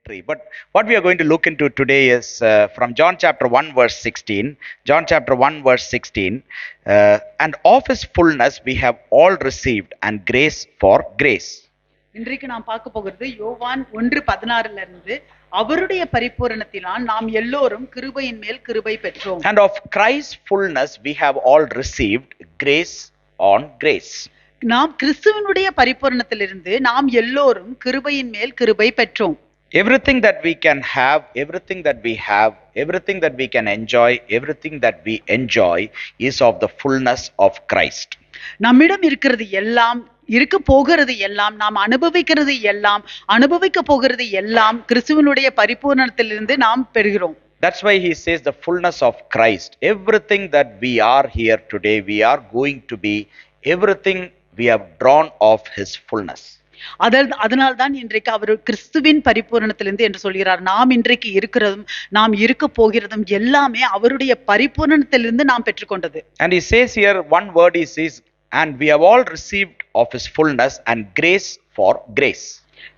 victory. But what we are going to look into today is from John chapter 1 verse 16. John chapter 1 verse 16. And of his fullness we have all received, and grace for grace. இன்றைக்கு நாம் பார்க்க போகிறது யோவான் 1:16 இருந்து அவருடைய பரிபூரணத்தினால் நாம் எல்லோரும் கிருபையின் மேல் கிருபை பெற்றோம். And of Christ's fullness we have all received grace on grace. நாம் கிறிஸ்துவினுடைய பரிபூரணத்திலிருந்து நாம் எல்லோரும் கிருபையின் மேல் கிருபை பெற்றோம். Everything that we can have, everything that we have, everything that we can enjoy, everything that we enjoy is of the fullness of Christ. நம்மிடம் இருக்கிறது எல்லாம், இருக்க போகிறது எல்லாம், நாம் அனுபவிக்கிறது எல்லாம், அனுபவிக்க போகிறது எல்லாம் கிறிஸ்துவினுடைய பரிபூரணத்திலிருந்து நாம் பெறுகிறோம். That's why he says the fullness of Christ. Everything that we are here today, we are going to be, everything we have drawn of his fullness. அதனால்தான் இன்றைக்கு அவர் கிறிஸ்துவின் பரிபூரணத்திலிருந்து என்று சொல்கிறார். நாம் இன்றைக்கு இருக்கிறதும் நாம் இருக்க போகிறதும் எல்லாமே அவருடைய பரிபூரணத்திலிருந்து நாம் பெற்றுக்கொண்டது. And he says here one word, he says, and we have all received of his fullness and grace for grace.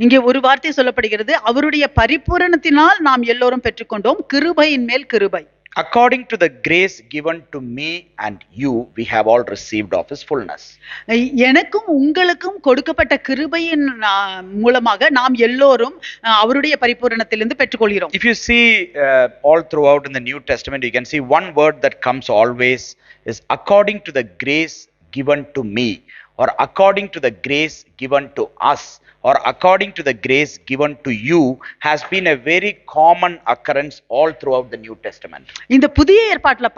இங்கே ஒரு வார்த்தை சொல்லப்படுகிறது, அவருடைய பரிபூரணத்தினால் நாம் எல்லோரும் பெற்றுக்கொண்டோம், கிருபையின் மேல் கிருபை. According to the grace given to me and you, we have all received of his fullness. எனக்கும் உங்களுக்கும் கொடுக்கப்பட்ட கிருபையின் மூலமாக நாம் எல்லோரும் அவருடைய பரிபூரணத்திலிருந்து பெற்றுக்கொள்கிறோம். If you see all throughout in the New Testament, you can see one word that comes always is according to the grace given to me, or according to the grace given to us, or according to the grace given to you, has been a very common occurrence all throughout the New Testament. இந்த புதிய ஏற்பாட்டுல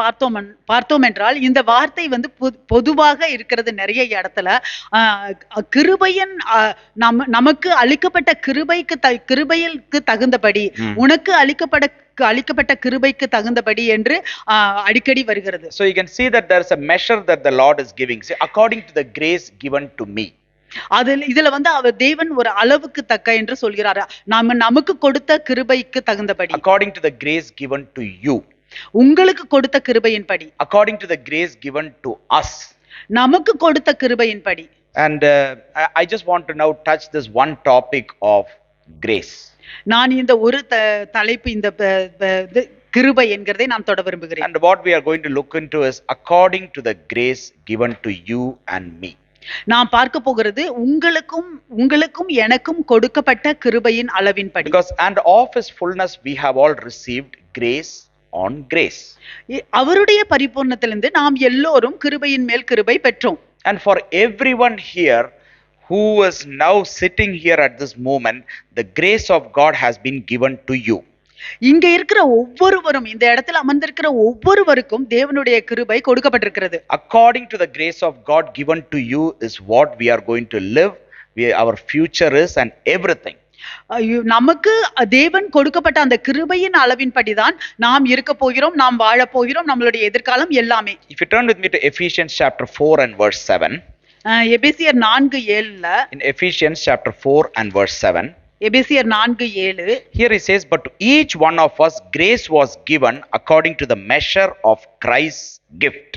பார்த்தோம் என்றால் இந்த வார்த்தை வந்து பொதுவாக இருக்கிறது நிறைய இடத்துல. கிருபையின் நமக்கு அளிக்கப்பட்ட கிருபைக்கு தகுந்தபடி, உனக்கு அளிக்கப்பட்ட கிருபைக்கு தகுந்தபடி என்று அடிக்கடி வருகிறது. So you can see that there is a measure that the Lord is giving. See, according to the grace given to me. இதுல வந்து அவர் தேவன் ஒரு அளவுக்கு தக்க என்று சொல்கிறார். நமக்கு கொடுத்த கிருபைக்கு தகுந்தபடி. According to the grace given to you. உங்களுக்கு கொடுத்த கிருபையின்படி. According to the grace given to us. நமக்கு கொடுத்த கிருபையின்படி. And I just want to now touch this one topic of grace. நான் இந்த ஒரு தலைப்பு, இந்த கிருபை என்கிறதை நான் தொட விரும்புகிறேன். And what we are going to look into is according to the grace given to you and me. நாம் பார்க்க போகிறது உங்களுக்கும் எனக்கும் கொடுக்கப்பட்ட கிருபையின் அளவின்படி. Because and of his fullness we have all received grace on grace. அவருடைய பரிபூரணத்திலிருந்து நாம் எல்லோரும் கிருபையின் மேல் கிருபை பெற்றோம். And for everyone here who is now sitting here at this moment, the grace of God has been given to you. இங்க இருக்கிற ஒவ்வொருவரும், இந்த இடத்துல அமர்ந்திருக்கிற ஒவ்வொருவருக்கும் தேவனுடைய கிருபை கொடுக்கப்பட்டிருக்கிறது. According to the grace of God given to you is what we are going to live, our future is, and everything. நமக்கு தேவன் கொடுக்கப்பட்ட அந்த கிருபையின் அளவின்படிதான் நாம் இருக்க போகிறோம், நாம் வாழ போகிறோம், நம்மளுடைய எதிர்காலம் எல்லாமே. If you turn with me to Ephesians chapter 4 and verse 7. எபேசியர் 4:7. In Ephesians chapter 4 and verse 7. எபேசியர் 4:7. Here he says, but to each one of us grace was given according to the measure of Christ's gift.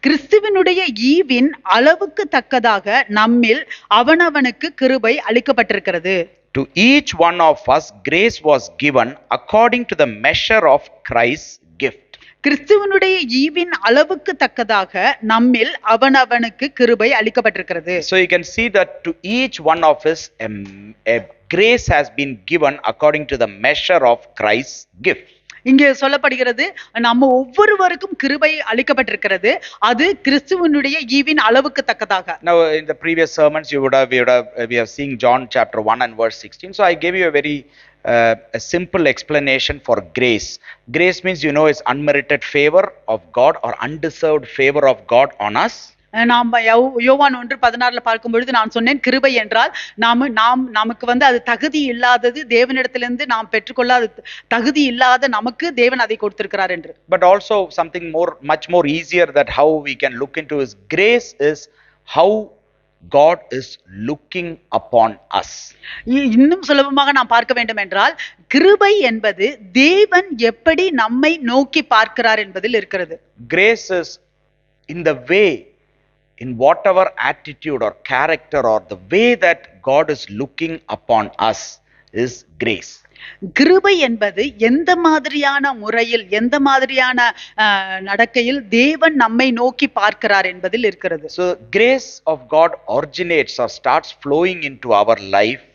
கிறிஸ்துவினுடைய ஈவின் அளவுக்கு தக்கதாக நம்மில் அவனவனுக்கு கிருபை அளிக்கப்பட்டிருக்கிறது. To each one of us grace was given according to the measure of Christ's gift. கிறிஸ்துவனுடைய ஈவின் அளவுக்கு தக்கதாக நம்மில் அவனவனுக்கு கிருபை அளிக்கப்பட்டிருக்கிறது. So you can see that to each one of us a grace has been given according to the measure of Christ's gift. இங்கே சொல்லப்படுகிறது, நம்ம ஒவ்வொருவருக்கும் கிருபை அளிக்கப்பட்டிருக்கிறது, அது கிறிஸ்துவனுடைய ஈவின் அளவுக்கு தக்கதாக. Now in the previous sermons we have seen John chapter 1 and verse 16. So I gave you a very a simple explanation for grace. Grace means, you know, it's unmerited favor of God or undeserved favor of God on us. நாம் யோவான் 1:16 பார்க்கும் பொழுது நான் சொன்னேன், கிருபை என்றால் நமக்கு வந்து அது தகுதி இல்லாதது, தேவனிடத்திலிருந்து நாம் பெற்றுக்கொள்ளாத தகுதி இல்லாத நமக்கு தேவன் அதை கொடுத்திருக்கிறார் என்று. But also something much more easier that how we can look into is grace is how God is looking upon us. இன்னும் சுலபமாக நாம் பார்க்க வேண்டும் என்றால், கிருபை என்பது தேவன் எப்படி நம்மை நோக்கி பார்க்கிறார் என்பதில் இருக்கிறது. Grace is in the way, in whatever attitude or character or the way that God is looking upon us, is grace. கிருபை என்பது எந்த மாதிரியான முறையில், எந்த மாதிரியான நடக்கையில் தேவன் நம்மை நோக்கி பார்க்கிறார் என்பதில் இருக்கிறது. So grace of God originates or starts flowing into our life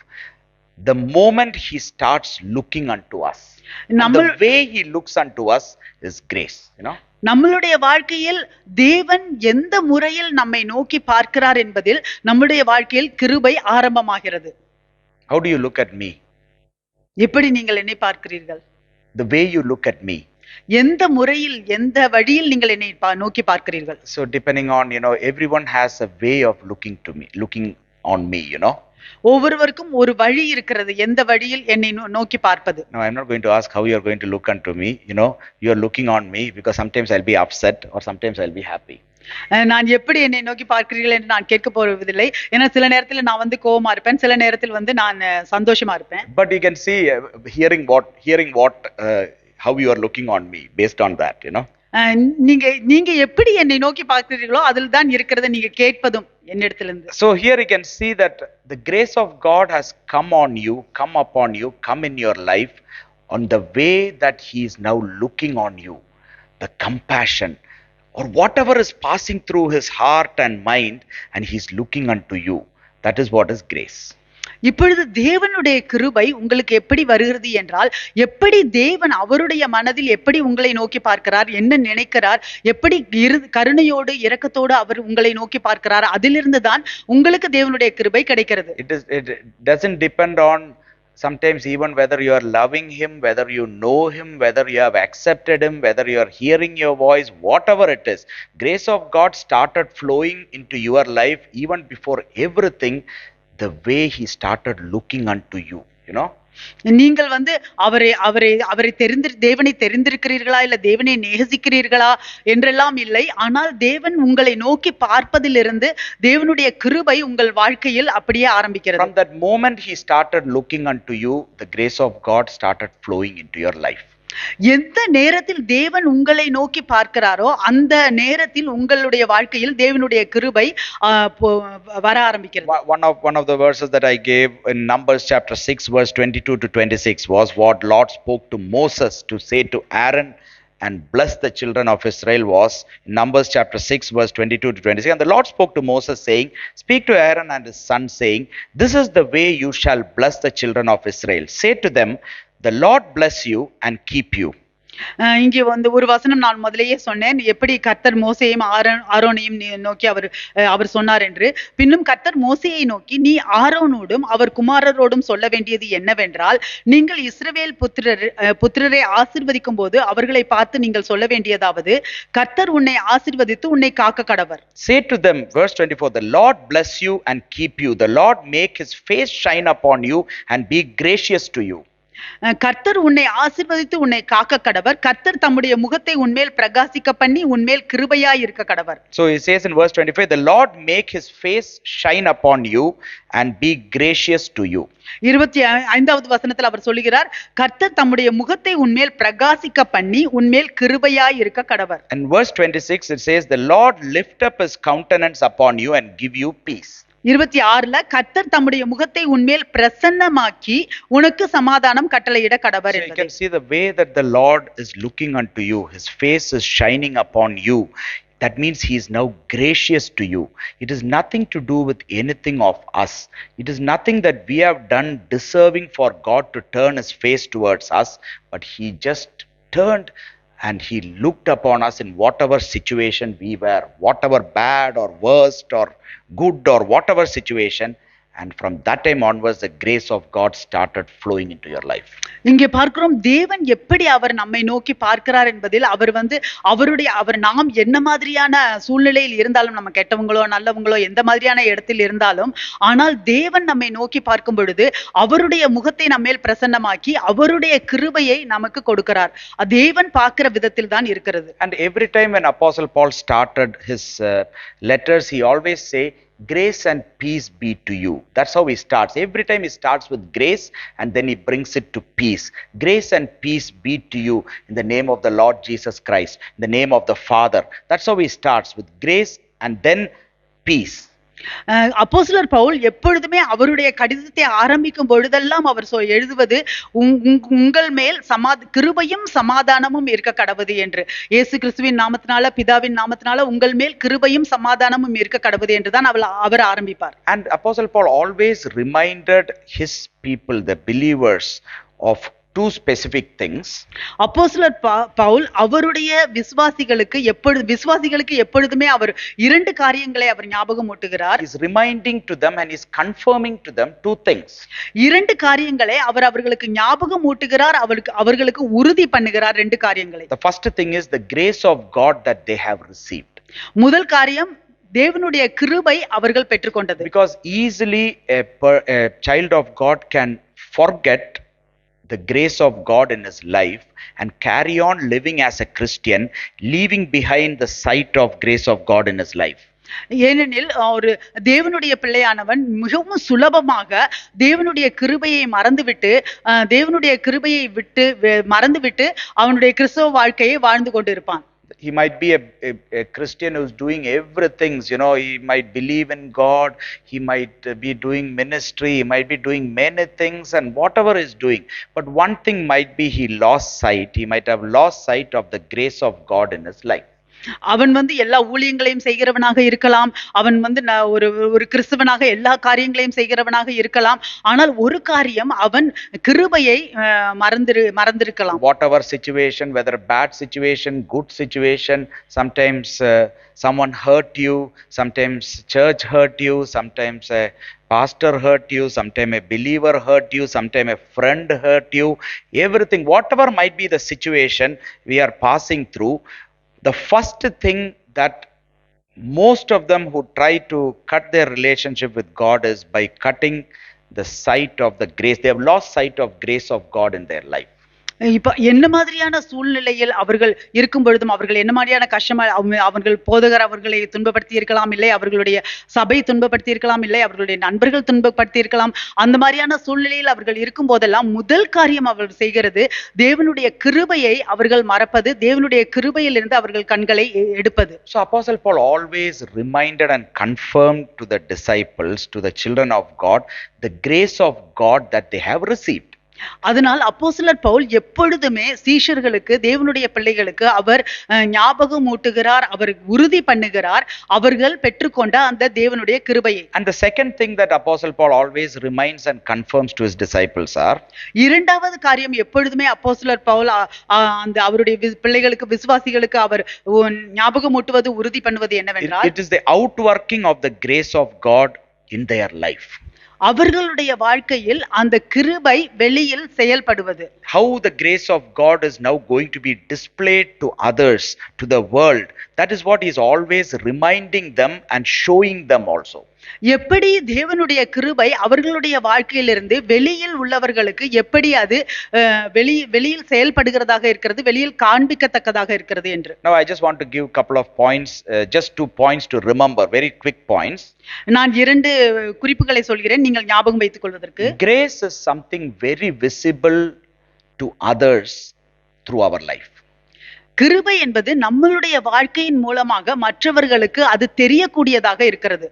the moment he starts looking unto us. And the way he looks unto us is grace, you know. நம்மளுடைய வாழ்க்கையில் தேவன் எந்த முறையில் நம்மை நோக்கி பார்க்கிறார் என்பதில் நம்முடைய வாழ்க்கையில் கிருபை ஆரம்பமாகிறது. How do you look at me? எப்படி நீங்கள் என்னை பார்க்கிறீர்கள்? The way you look at me. எந்த முறையில், எந்த வழியில் நீங்கள் என்னை நோக்கி பார்க்கிறீர்கள்? So depending on, you know, everyone has a way of looking on me, you know. ஒவ்வொருவருக்கும் ஒரு வழி இருக்கிறது, எந்த வழியில் என்னை நோக்கி பார்ப்பது. No, I'm not going to ask how you are going to look unto me, you know. You are looking on me because sometimes I'll be upset or sometimes I'll be happy. நான் எப்படி என்னை நோக்கி பார்க்கிறீர்கள் என்று நான் கேட்க போவதில்லை. ஏன்னா சில நேரத்தில் நான் வந்து கோபமா இருப்பேன், சில நேரத்தில் வந்து நான் சந்தோஷமா இருப்பேன். But you can see hearing what how you are looking on me based on that, you know. நீங்க எப்படி என்னை நோக்கி பார்க்கிறீர்களோ அதில் தான் இருக்கிறது நீங்க கேட்பதும் என்னிடத்திலிருந்து. So here you can see that the grace of God has come upon you, come in your life on the way that he is now looking on you, the compassion or whatever is passing through his heart and mind, and he's looking unto you. That is what is grace. இப்பொழுது தேவனுடைய கிருபை உங்களுக்கு எப்படி வருகிறது என்றால், எப்படி தேவன் அவருடைய மனதில் எப்படி உங்களை நோக்கி பார்க்கிறார், என்ன நினைக்கிறார், எப்படி கருணையோடு இரக்கத்தோடு அவர் உங்களை நோக்கி பார்க்கிறார், அதிலிருந்து தான் உங்களுக்கு தேவனுடைய கிருபை கிடைக்கிறது. It doesn't depend on sometimes even whether you are loving him, whether you know him, whether you have accepted him, whether you are hearing your voice, whatever it is. Grace of God started flowing into your life even before everything, the way he started looking unto you, you know. நீங்கள் வந்து அவரை தேவனை தெரிந்திருக்கிறீர்களா, இல்ல தேவனை நேசிக்கிறீர்களா என்றெல்லாம் இல்லை. ஆனால் தேவன் உங்களை நோக்கி பார்ப்பதிலிருந்து தேவனுடைய கிருபை உங்கள் வாழ்க்கையில் அப்படியே ஆரம்பிக்கிறது. From that moment he started looking unto you, the grace of God started flowing into your life. எந்த நேரத்தில் தேவன் உங்களை நோக்கி பார்க்கிறாரோ அந்த நேரத்தில் உங்களுடைய வாழ்க்கையில் தேவனுடைய கிருபை வர ஆரம்பிக்கிறது. One of the verses that I gave in Numbers chapter 6 verse 22 to 26 was what Lord spoke to Moses to say to Aaron and bless the children of Israel, was in Numbers chapter 6 verse 22 to 26. And the Lord spoke to Moses saying, speak to Aaron and his son saying, this is the way you shall bless the children of Israel. Say to them, the Lord bless you and keep you. இங்கே வந்து ஒரு வசனம் நான் முதலேயே சொன்னேன், எப்படி கர்த்தர் மோசேயையும் ஆரோனையும் நோக்கி அவர் சொன்னார் என்று. பின்னும் கர்த்தர் மோசேயை நோக்கி, நீ ஆரோனோடும் அவர் குமாரரோடும் சொல்ல வேண்டியது என்னவென்றால், நீங்கள் இஸ்ரவேல் புத்திரரை ஆசீர்வதிக்கும் போது அவர்களை பார்த்து நீங்கள் சொல்ல வேண்டியதாவது, கர்த்தர் உன்னை ஆசீர்வதித்து உன்னை காக்க கடவர். Say to them, verse 24, the Lord bless you and keep you. The Lord make his face shine upon you and be gracious to you. கர்த்தர் உன்னை ஆசீர்வதித்து உன்னை காக்க கடவர். கர்த்தர் தம்முடைய முகத்தை உன்மேல் பிரகாசிக்க பண்ணி உன்மேல் கிருபையாய் இருக்க கடவர். So he says in verse 25, the Lord make his face shine upon you and be gracious to you. 25வது வசனத்தில் அவர் சொல்லுகிறார், கர்த்தர் தம்முடைய முகத்தை உன்மேல் பிரகாசிக்க பண்ணி உன்மேல் கிருபையாய் இருக்க கடவர். And verse 26 it says, the Lord lift up his countenance upon you and give you peace. 26ல கர்த்தர் தம்முடைய முகத்தை உன்மேல் பிரசன்னமாக்கி உனக்கு சமாதானம் கட்டளையிட கடவர். So you can see the way that the Lord is looking unto you, his face is shining upon you. That means he is now gracious to you. It is nothing to do with anything of us. It is nothing that we have done deserving for God to turn his face towards us, but he just turned and he looked upon us in whatever situation we were, whatever bad or worst or good or whatever situation, and from that time onwards the grace of God started flowing into your life. இங்கே பார்க்கிறோம் தேவன் எப்படி அவர் நம்மை நோக்கி பார்க்கிறார் என்பதில் அவர் நாம் என்ன மாதிரியான சூழ்நிலையில் இருந்தாலும், நம்ம கெட்டவங்களோ நல்லவங்களோ எந்த மாதிரியான இடத்தில் இருந்தாலும், ஆனால் தேவன் நம்மை நோக்கி பார்க்கும் பொழுது அவருடைய முகத்தை நம்மேல் பிரசன்னமாக்கி அவருடைய கிருபையை நமக்கு கொடுக்கிறார். தேவன் பார்க்கிற விதத்தில் தான் இருக்கிறது. And every time when Apostle Paul started his letters, he always say, grace and peace be to you. That's how he starts. Every time he starts with grace and then he brings it to peace. Grace and peace be to you in the name of the Lord Jesus Christ, in the name of the Father. That's how he starts, with grace and then peace. அப்போஸ்தலர் பவுல் எப்பொழுதுமே அவருடைய கடிதத்தை ஆரம்பிக்கும் பொழுதெல்லாம் அவர் எழுதுவது உங்கள் மேல் கிருபையும் சமாதானமும் இருக்க கடவுது என்று. இயேசு கிறிஸ்துவின் நாமத்தினால, பிதாவின் நாமத்தினால உங்கள் மேல் கிருபையும் சமாதானமும் இருக்க கடவுது என்றுதான் அவர் ஆரம்பிப்பார். And Apostle Paul always reminded his people, the believers, of two specific things. அப்போஸ்தலர் பவுல் அவருடைய விசுவாசிகளுக்கு எப்பொழுதுமே அவர் இரண்டு காரியங்களை அவர் ஞாபகம் ஊட்டுகிறார். He is reminding to them and is confirming to them two things. இரண்டு காரியங்களை அவர் அவர்களுக்கு ஞாபகம் ஊட்டுகிறார், அவர்களுக்கு உறுதி பண்ணுகிறார் ரெண்டு காரியங்களை. The first thing is the grace of God that they have received. முதல் காரியம் தேவனுடைய கிருபை அவர்கள் பெற்றுக்கொண்டது. Because easily a child of God can forget the grace of God in his life and carry on living as a Christian, leaving behind the sight of grace of God in his life. ஏனெனில் ஒரு தேவனுடைய பிள்ளையானவன் மிகவும் சுலபமாக தேவனுடைய கிருபையை மறந்துவிட்டு மறந்துவிட்டு அவனுடைய கிறிஸ்தவ வாழ்க்கையை வாழ்ந்து கொண்டிருப்பான். He might be a Christian who's doing everything, he might believe in God, he might be doing ministry, he might be doing many things and whatever he's doing. But one thing might be he might have lost sight of the grace of God in his life. அவன் எல்லா ஊழியங்களையும் செய்கிறவனாக இருக்கலாம், அவன் ஒரு கிறிஸ்தவனாக எல்லா காரியங்களையும் செய்கிறவனாக இருக்கலாம். ஆனால் ஒரு காரியம், அவன் கிருபையை மறந்திருக்கலாம். Whatever situation, whether bad situation, good situation, sometimes someone hurt you, sometimes church hurt you, sometimes a pastor hurt you, sometimes a believer hurt you, sometimes a friend hurt you, everything, whatever might be the situation we are passing through, the first thing that most of them who try to cut their relationship with God is by cutting the sight of the grace. They have lost sight of grace of God in their life. இப்ப என்ன மாதிரியான சூழ்நிலையில் அவர்கள் இருக்கும் பொழுதும், அவர்கள் என்ன மாதிரியான கஷ்டமா, அவர்கள் போதகர் அவர்களை துன்பப்படுத்தி இருக்கலாம், இல்லை அவர்களுடைய சபை துன்பப்படுத்தி இருக்கலாம், இல்லை அவர்களுடைய நண்பர்கள் துன்பப்படுத்தி இருக்கலாம். அந்த மாதிரியான சூழ்நிலையில் அவர்கள் இருக்கும் போதெல்லாம் முதல் காரியம் அவர்கள் செய்கிறது, தேவனுடைய கிருபையை அவர்கள் மறப்பது, தேவனுடைய கிருபையிலிருந்து அவர்கள் கண்களை எடுப்பது. So Apostle Paul always reminded and confirmed to the disciples, to the children of God, the grace of God that they have received. அதனால் அப்போஸ்தலர் பவுல் எப்பொழுதுமே சீஷர்களுக்கு, தேவனுடைய பிள்ளைகளுக்கு அவர் ஞாபகம் ஊட்டுகிறார், அவர் உறுதி பண்ணுகிறார் அவர்கள் பெற்றுக்கொண்ட அந்த தேவனுடைய கிருபையை. And the second thing that Apostle Paul always reminds and confirms to his disciples are, இரண்டாவது காரியம் எப்பொழுதுமே அப்போஸ்தலர் பவுல் அந்த அவருடைய பிள்ளைகளுக்கு, விசுவாசிகளுக்கு அவர் ஞாபகம் ஊட்டுவது, உறுதி பண்ணுவது என்னவென்றால், it is the outworking of the grace of God in their life. அவர்களுடைய வாழ்க்கையில் அந்த கிருபை வெளியில் செயல்படுவது. How the grace of God is now going to be displayed to others, to the world. That is what he is always reminding them and showing them also. எப்படி தேவனுடைய கிருபை அவர்களுடைய வாழ்க்கையிலிருந்து வெளியில் உள்ளவர்களுக்கு எப்படி அது வெளியில் செயல்படுகிறதாக இருக்கிறது, வெளியில் காண்பிக்கத்தக்கதாக இருக்கிறது என்று. Now I just want to give a couple of points, just 2 points to remember, very quick points. நான் இரண்டு குறிப்புகளை சொல்கிறேன், நீங்கள் ஞாபகம் வைத்துக் கொள்வதற்கு. Grace is something very visible to others through our life. கிருபை என்பது நம்மளுடைய வாழ்க்கையின் மூலமாக மற்றவர்களுக்கு அது தெரியக்கூடியதாக இருக்கிறது.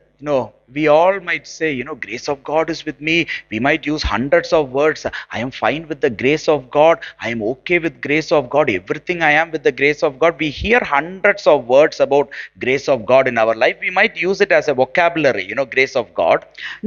We all might say, grace of God is with me. We might use hundreds of words. I am fine with the grace of God. I am okay with grace of God. Everything I am with the grace of God. We hear hundreds of words about grace of God in our life. We might use it as a vocabulary, grace of God.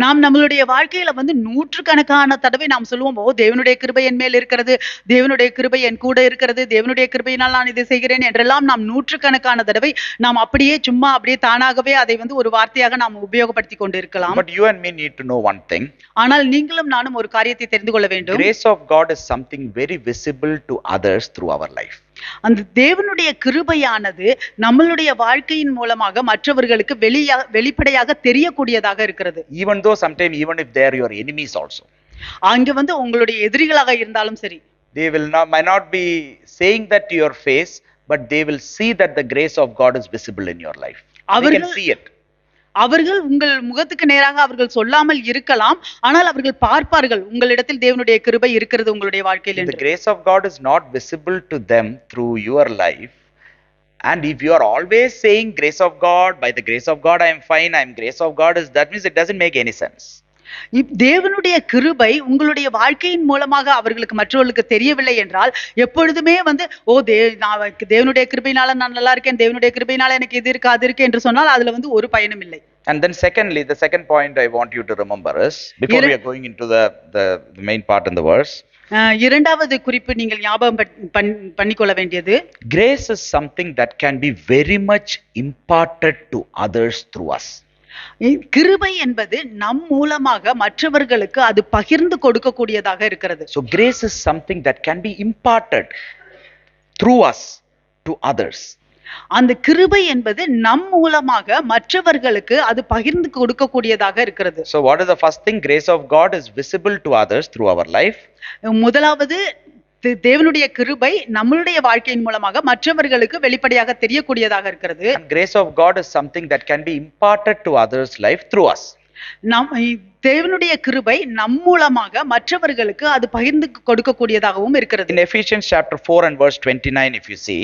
நாம் நம்மளுடைய வாழ்க்கையில நூற்றுக்கணக்கான தடவை நாம் சொல்லுவோம், தேவனுடைய கிருபை என் மேல் இருக்கிறது, தேவனுடைய கிருபை என் கூட இருக்கிறது, தேவனுடைய கிருபையினால் நான் இதை செய்கிறேன் என்றெல்லாம் நாம் நூற்றுக்கணக்கான தடவை நாம் அப்படியே தானாகவே அதை ஒரு வார்த்தையாக நாம் உபயோகப்படுத்தி கொண்டிருக்கலாம். But you and me need to know one thing. ஆனால் நீங்களும் நானும் ஒரு காரியத்தை தெரிந்து கொள்ள வேண்டும். Grace of God is something very visible to others through our life. அந்த தேவனுடைய கிருபையானது நம்மளுடைய வாழ்க்கையின் மூலமாக மற்றவர்களுக்கு வெளிப்படையாக தெரியக்கூடியதாக இருக்கிறது. Even though sometimes, even if they are your enemies also. அங்க உங்களுடைய எதிரிகளாக இருந்தாலும் சரி. They might not be saying that to your face, but they will see that the grace of God is visible in your life. They can see it. அவர்கள் உங்கள் முகத்துக்கு நேராக அவர்கள் சொல்லாமல் இருக்கலாம், ஆனால் அவர்கள் பார்ப்பார்கள் உங்களிடத்தில் தேவனுடைய கிருபை இருக்கிறது உங்களுடைய வாழ்க்கையில். The grace of God is not visible to them through your life. And if you are always saying grace of God, by the grace of God I am fine, I am grace of God, that means it doesn't make any sense. தேவனுடைய கிருபை உங்களுடைய வாழ்க்கையின் மூலமாக அவர்களுக்கு மற்றவர்களுக்கு தெரியவில்லை என்றால் எப்பொழுதுமே வந்து நான் தேவனுடைய கிருபையினால நான் நல்லா இருக்கேன், தேவனுடைய கிருபையினால எனக்கு இது இருக்கு அது இருக்கு என்று சொன்னால் அதுல வந்து ஒரு பயனும் இல்லை. And then secondly, the second point I want you to remember is, before we are going into the main part in the verse, இரண்டாவது குறிப்பு நீங்கள் ஞாபகம் பண்ணிக்கொள்ள வேண்டியது, grace is something that can be very much imparted to others through us. கிருபை என்பது நம் மூலமாக மற்றவர்களுக்கு அது பகிர்ந்து கொடுக்கக்கூடியதாக இருக்கிறது. So grace is something that can be imparted through us to others. அந்த கிருபை என்பது நம் மூலமாக மற்றவர்களுக்கு அது பகிர்ந்து கொடுக்கக்கூடியதாக இருக்கிறது. So what is the first thing? Grace of God is visible to others through our life. முதலாவது தேவனுடைய கிருபை நம்மளுடைய வாழ்க்கையின் மூலமாக மற்றவர்களுக்கு வெளிப்படையாக தெரியக்கூடியதாக இருக்கிறது. And grace of God is something that can be imparted to others' life through us. தேவனுடைய கிருபை நம் மூலமாக மற்றவர்களுக்கு அது பகிர்ந்து கொடுக்கக்கூடியதாகவும் இருக்கிறது. In Ephesians chapter 4 and verse 29, if you see,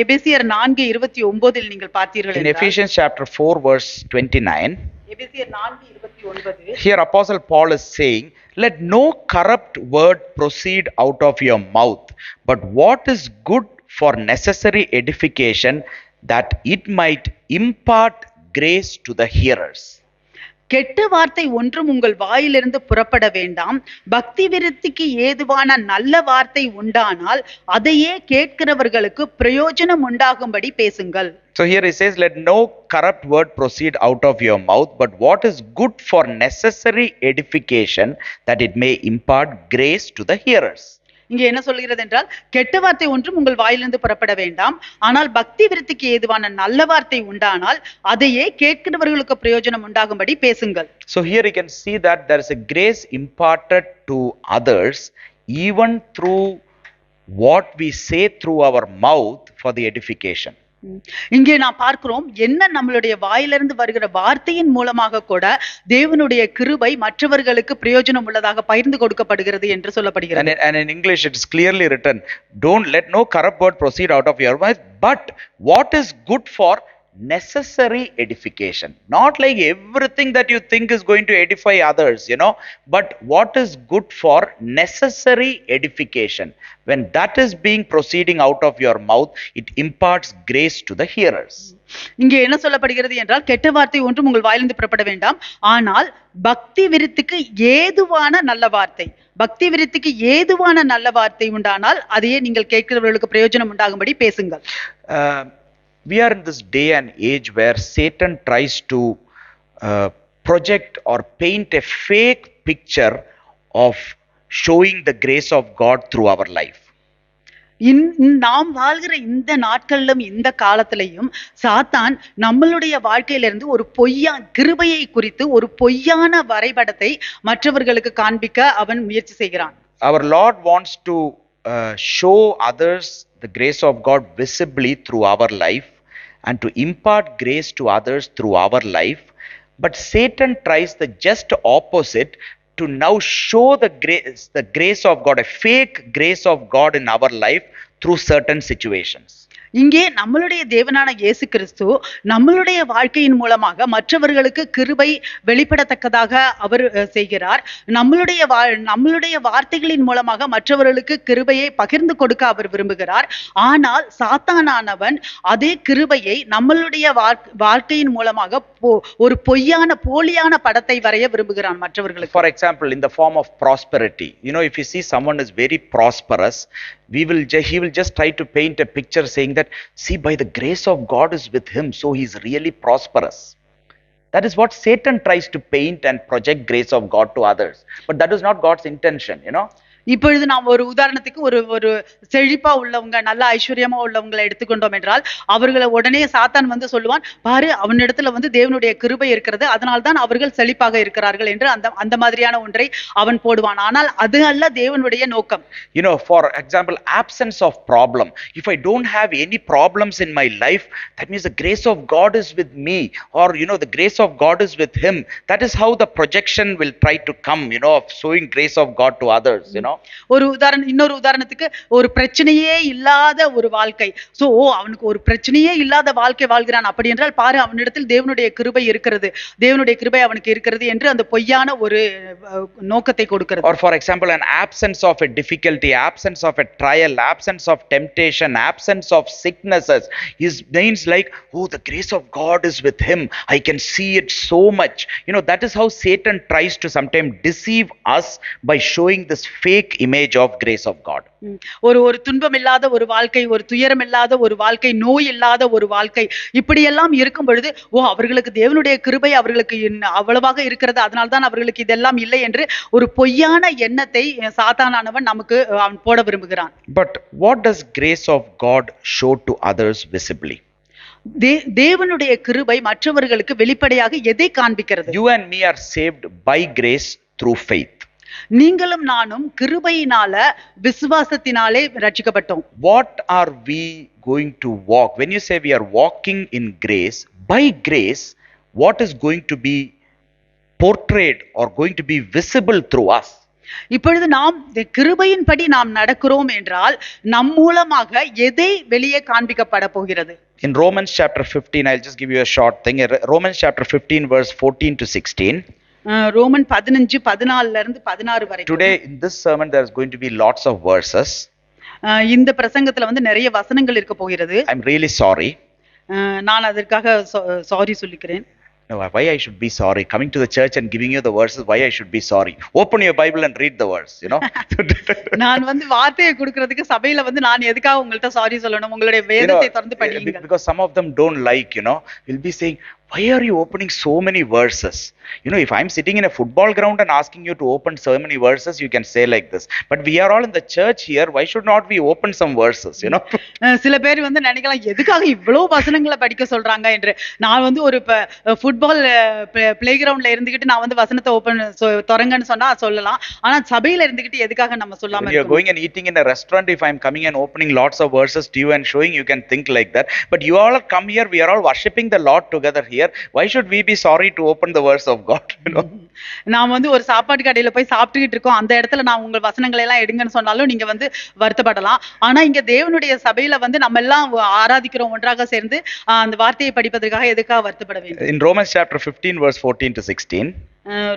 எபேசியர் 4:29 நீங்கள் பார்த்தீர்கள் in Ephesians chapter 4 verse 29, எபேசியர் 4:29, here Apostle Paul is saying, let no corrupt word proceed out of your mouth, but what is good for necessary edification, that it might impart grace to the hearers. கெட்ட வார்த்தை ஒன்றும் உங்கள் வாயிலிருந்து புறப்பட வேண்டாம், பக்தி விருத்திக்கு ஏதுவான நல்ல வார்த்தை உண்டானால் அதையே கேட்கிறவர்களுக்கு பிரயோஜனம் உண்டாகும்படி பேசுங்கள். So here he says, let no corrupt word proceed out of your mouth, but what is good for necessary edification, that it may impart grace to the hearers. இங்க என்ன சொல்கிறது என்றால், கெட்ட வார்த்தை ஒன்றும் உங்கள் வாயிலிருந்து புறப்பட வேண்டாம், ஆனால் பக்தி விருத்திக்கு ஏதுவான நல்ல வார்த்தை உண்டானால் அதையே கேட்கிறவர்களுக்கு பிரயோஜனம் உண்டாகும்படி பேசுங்கள். So here you can see that there is a grace imparted to others even through what we say through our mouth for the edification. இங்கே நான் பார்க்கிறோம், என்ன நம்மளுடைய வாயிலிருந்து வருகிற வார்த்தையின் மூலமாக கூட தேவனுடைய கிருபை மற்றவர்களுக்கு பிரயோஜனம் உள்ளதாக பகிர்ந்து கொடுக்கப்படுகிறது என்று சொல்லப்படுகிறது. And in English it is clearly written, don't let no corrupt word proceed out of your mouth, but what is good for necessary edification. Not like everything that you think is going to edify others, but what is good for necessary edification. When that is being proceeding out of your mouth, it imparts grace to the hearers. இங்கே என்ன சொல்லப்படுகிறது என்றால், கெட்ட வார்த்தை ஒன்றும் உங்கள் வாயிலிருந்து புறப்பட வேண்டாம், ஆனால் பக்தி விருத்திக்கு ஏதுவான நல்ல வார்த்தை, பக்தி விருத்திக்கு ஏதுவான நல்ல வார்த்தை உண்டானால் அதையே நீங்கள் கேட்கிறவர்களுக்கு பிரயோஜனம் உண்டாகும்படி பேசுங்கள். We are in this day and age where Satan tries to project or paint a fake picture of showing the grace of God through our life. நாம் வாழ்கிற இந்த நாட்களிலும் இந்த காலத்திலையும் சாத்தான் நம்மளுடைய வாழ்க்கையிலிருந்து ஒரு கிருபையை குறித்து ஒரு பொய்யான வரைபடத்தை மற்றவர்களுக்கு காண்பிக்க அவன் முயற்சி செய்கிறான். Our Lord wants to show others the grace of God visibly through our life and to impart grace to others through our life, but Satan tries the just opposite, to now show the grace of God, a fake grace of God in our life through certain situations. இங்கே நம்மளுடைய தேவனான இயேசு கிறிஸ்து நம்மளுடைய வாழ்க்கையின் மூலமாக மற்றவர்களுக்கு கிருபை வெளிப்படத்தக்கதாக அவர் செய்கிறார். நம்மளுடைய வார்த்தைகளின் மூலமாக மற்றவர்களுக்கு கிருபையை பகிர்ந்து கொடுக்க அவர் விரும்புகிறார். ஆனால் சாத்தானானவன் அதே கிருபையை நம்மளுடைய வாழ்க்கையின் மூலமாக ஒரு போலியான படத்தை வரைய விரும்புகிறான் மற்றவர்களுக்கு. For example, in the form of prosperity, if you see someone is very prosperous, he will just try to paint a picture saying that, see, by the grace of God is with him, so he is really prosperous. That is what Satan tries to paint and project grace of God to others, but that is not God's intention. இப்பொழுது நாம் ஒரு உதாரணத்துக்கு ஒரு செழிப்பா உள்ளவங்க, நல்ல ஐஸ்வர்யமா உள்ளவங்களை எடுத்துக்கொண்டோம் என்றால் அவர்களை உடனே சாத்தான் வந்து சொல்லுவான், பாரு அவனிடத்துல வந்து தேவனுடைய கிருபை இருக்கிறது, அதனால்தான் அவர்கள் செழிப்பாக இருக்கிறார்கள் என்று அந்த மாதிரியான ஒன்றை அவன் போடுவான். ஆனால் அது அல்ல தேவனுடைய நோக்கம். For example, absence of problem. If I don't have any problems in my life, that means the grace of God is with me, or the grace of God is with him. That is how the projection will try to come, of showing grace of God to others. இன்னொரு உதாரணத்துக்கு ஒரு பிரச்சனையே இல்லாத ஒரு வாழ்க்கை. So அவனுக்கு ஒரு பிரச்சனையே இல்லாத வாழ்க்கை வாழ்கிறான். அப்படி என்றால் பாரு, அவனிடத்தில் தேவனுடைய கிருபை இருக்கிறது, தேவனுடைய கிருபை அவனுக்கு இருக்கிறது என்று அந்த பொய்யான ஒரு நோக்கத்தை கொடுக்கிறது. Or for example, an absence of a difficulty, absence of a trial, absence of temptation, absence of sicknesses is means like, oh, the grace of God is with him, I can see it so much. That is how Satan tries to sometimes deceive us by showing this fake image of grace of God. ஒரு துன்பம் இல்லாத ஒரு வாழ்க்கை, ஒரு துயரம் இல்லாத ஒரு வாழ்க்கை, நோய் இல்லாத ஒரு வாழ்க்கை, இப்படியெல்லாம் இருக்கும் பொழுது அவர்களுக்கு தேவனுடைய கிருபை அவர்களுக்கு அவ்வளவாக இருக்கிறது, அதனால்தான் அவர்களுக்கு இதெல்லாம் இல்லை என்று ஒரு பொய்யான எண்ணத்தை சாத்தானானவன் நமக்கு அவன் போட விரும்புகிறான். But what does grace of God show to others visibly? தேவனுடைய கிருபை மற்றவர்களுக்கு வெளிப்படையாக எதை காண்பிக்கிறது? You and me are saved by grace through faith. நீங்களும் நானும் கிருபையினால விசுவாசத்தினாலே ரட்சிக்கப்பட்டோம். What are we going to walk? When you say we are walking in grace, by grace, what is going to be portrayed or going to be visible through us? இப்பொழுது நாம் கிருபையின்படி நாம் நடக்கிறோம் என்றால் நம் மூலமாக எதை வெளியே காண்பிக்கப்பட போகிறது? In Romans chapter 15, I'll just give you a short thing. Romans chapter 15 verse 14 to 16. Roman 15 14ல இருந்து 16 வரை. Today in this sermon there is going to be lots of verses. இந்த பிரசங்கத்துல நிறைய வசனங்கள் இருக்க போகிறது. I'm really sorry. நான் அதற்காக சாரி சொல்லிக்கிறேன். No, why I should be sorry? Coming to the church and giving you the verses, why I should be sorry? Open your Bible and read the verse, நான் வார்த்தையை கொடுக்கிறதுக்கு சபையில நான் எதுக்காக உங்கள்ட்ட சாரி சொல்லணும்? உங்களுடைய வேதத்தை திறந்து படிங்க. Because some of them don't like, will be saying, why are you opening so many verses? If I'm sitting in a football ground and asking you to open so many verses, you can say like this. But we are all in the church here, why should not we open some verses, சில பேர் நினைக்கலாம், எதுக்காக இவ்வளவு வசனங்களை படிக்க சொல்றாங்க என்று. நான் ஒரு ஃபுட்பால் பிளே கிரவுண்ட்ல இருந்துகிட்டு நான் வசனத்தை ஓபன் தொடங்கன்னு சொன்னா சொல்லலாம். ஆனா சபையில இருந்துகிட்டு எதுக்காக நம்ம சொல்லாம இருக்கோம்? You're going and eating in a restaurant, if I'm coming and opening lots of verses to you and showing, you can think like that. But you all come here, we are all worshiping the Lord together here. Why should we be sorry to open the verse of God? நாம் ஒரு சாப்பாடு கடையில போய் சாப்பிட்டுக்கிட்டு இருக்கோம், அந்த இடத்துல நான் உங்க வசனங்களை எல்லாம் எடுங்கன்னு சொன்னாலும் நீங்க வருத்தப்படலாம். ஆனா இங்க தேவனுடைய சபையில நம்ம எல்லாம் ஆராதிக்கிறோம், ஒன்றாக சேர்ந்து அந்த வார்த்தையை படிப்பதற்காக எதுக்காக வருத்தப்பட வேண்டும்? In Romans chapter 15 verse 14 to 16,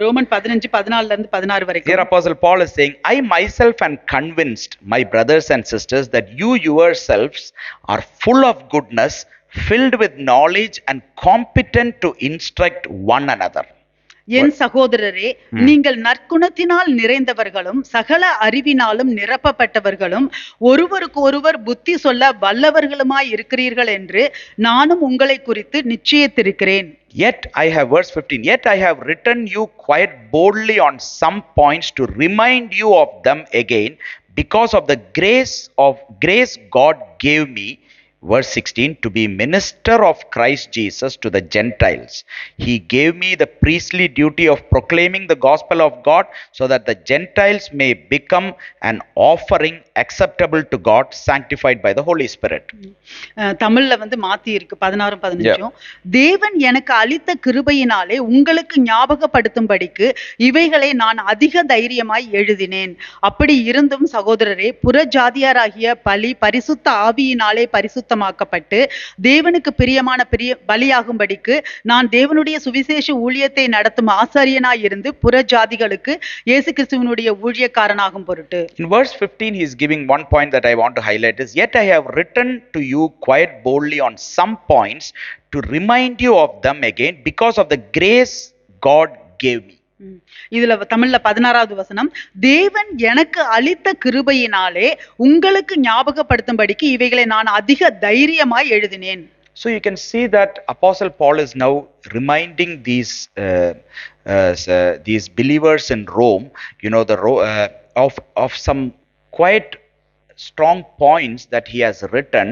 Roman 15 14ல இருந்து 16 வரைக்கும். Here Apostle Paul is saying, I myself am convinced, my brothers and sisters, that you yourselves are full of goodness, filled with knowledge and competent to instruct one another. என் சகோதரரே, நீங்கள் நற்குணத்தினால் நிறைந்தவர்களும் சகல அறிவினாலும் நிரப்பப்பட்டவர்களும் ஒருவருக்கு ஒருவர் புத்தி சொல்ல வல்லவர்களுமாய் இருக்கிறீர்கள் என்று நானும் உங்களை குறித்து நிச்சயித்திருக்கிறேன். Yet I have, verse 15, yet I have written you quite boldly on some points to remind you of them again, because of the grace God gave me, verse 16, to be minister of Christ Jesus to the Gentiles. He gave me the priestly duty of proclaiming the gospel of God, so that the Gentiles may become an offering acceptable to God, sanctified by the Holy Spirit. தமிழ்ல மாத்தி இருக்கு 16 15. தேவன் எனக்கு அளித்த கிருபையினாலே உங்களுக்கு ஞாபகப்படுத்தும்படிக்கு இவைகளை நான் அதிக தைரியமாய் எழுதினேன். அப்படி இருந்தும் சகோதரரே, புறஜாதியாராகிய பரிசுத்த ஆவியினாலே பரிசுத்தமாக்கப்பட்டு தேவனுக்கு பிரியமான பலியாகும்படிக்கு நான் தேவனுடைய சுவிசேஷ ஊழியத்தை நடத்தும் ஆசாரியனாய் இருந்து புறஜாதிகளுக்கு இயேசு கிறிஸ்துவினுடைய ஊழியக்காரனாகும் பொருட்டு. In verse 15 he is giving one point that I want to highlight is, yet I have written to you quite boldly on some points to remind you of them again, because of the grace God gave me. இதுல தமிழ்ல 16வது வசனம், தேவன் எனக்கு அளித்த கிருபையினாலே உங்களுக்கு ஞாபகப்படுத்தும்படிக்கு இவைகளை நான் அதிக தைரியமாய் எழுதினேன். So you can see that Apostle Paul is now reminding these believers in Rome, of some quite strong points that he has written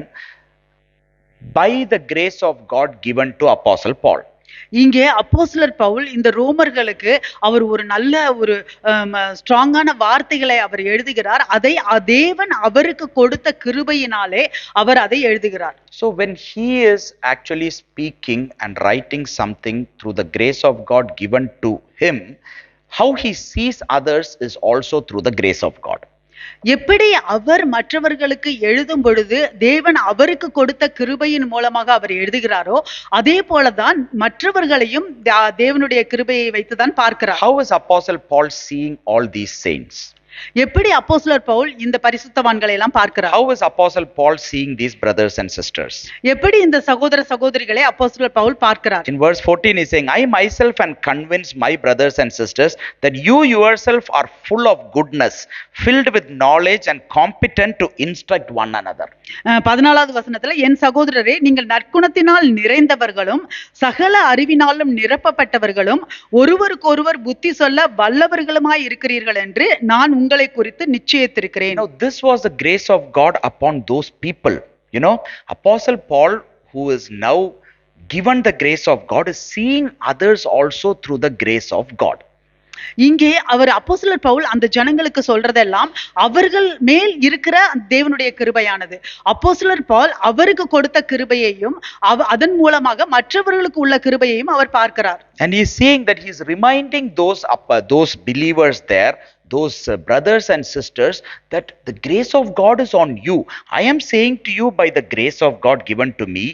by the grace of God given to Apostle Paul. இங்கே அப்போஸ்தலர் பவுல் இந்த ரோமர்களுக்கு அவர் ஒரு நல்ல ஒரு ஸ்ட்ராங்கான வார்த்தைகளை அவர் எழுதுகிறார். அதை தேவன் அவருக்கு கொடுத்த கிருபையினாலே அவர் அதை எழுதுகிறார். So when he is actually speaking and writing something through the grace of God given to him, how he sees others is also through the grace of God. எப்படி அவர் மற்றவர்களுக்கு எழுதும் பொழுது தேவன் அவருக்கு கொடுத்த கிருபையின் மூலமாக அவர் எழுதுகிறாரோ, அதே போலதான் மற்றவர்களையும் தேவனுடைய கிருபையை வைத்துதான் பார்க்கிறார். How is Apostle Paul seeing all these saints? எப்படி அப்போஸ்தலர் பவுல் இந்த பரிசுத்தவான்களை எல்லாம் பார்க்கிறார்? How is Apostle Paul seeing these brothers and sisters? எப்படி இந்த சகோதர சகோதரிகளை அப்போஸ்தலர் பவுல் பார்க்கிறார்? In verse 14 he's saying, I myself am convinced, my brothers and sisters, that you yourself are full of goodness, filled with knowledge and competent to instruct one another. 14வது வசனத்துல, என் சகோதரரே, நீங்கள் நற்குணத்தினால் நிறைந்தவர்களும் சகல அறிவினாலும் நிரப்பப்பட்டவர்களும் ஒருவருக்கொருவர் புத்தி சொல்ல வல்லவர்களுமாய் இருக்கிறீர்கள் என்று நான் உங்களை குறித்து நிச்சயித்திருக்கிறேன். Now this was the grace of God upon those people. Apostle Paul, who is now given the grace of God, is seeing others also through the grace of God. இங்கே அவர் அப்போஸ்தலர் பவுல் அந்த ஜனங்களுக்கு சொல்றதெல்லாம் அவர்கள் மேல் இருக்கிற தேவனுடைய கிருபையானது. அப்போஸ்தலர் பவுல் அவருக்கு கொடுத்த கிருபையையும் அதன் மூலமாக மற்றவர்களுக்கு உள்ள கிருபையையும் அவர் பார்க்கிறார். And he is seeing that he is reminding those believers there, those brothers and sisters, that the grace of God is on you. I am saying to you, by the grace of God given to me,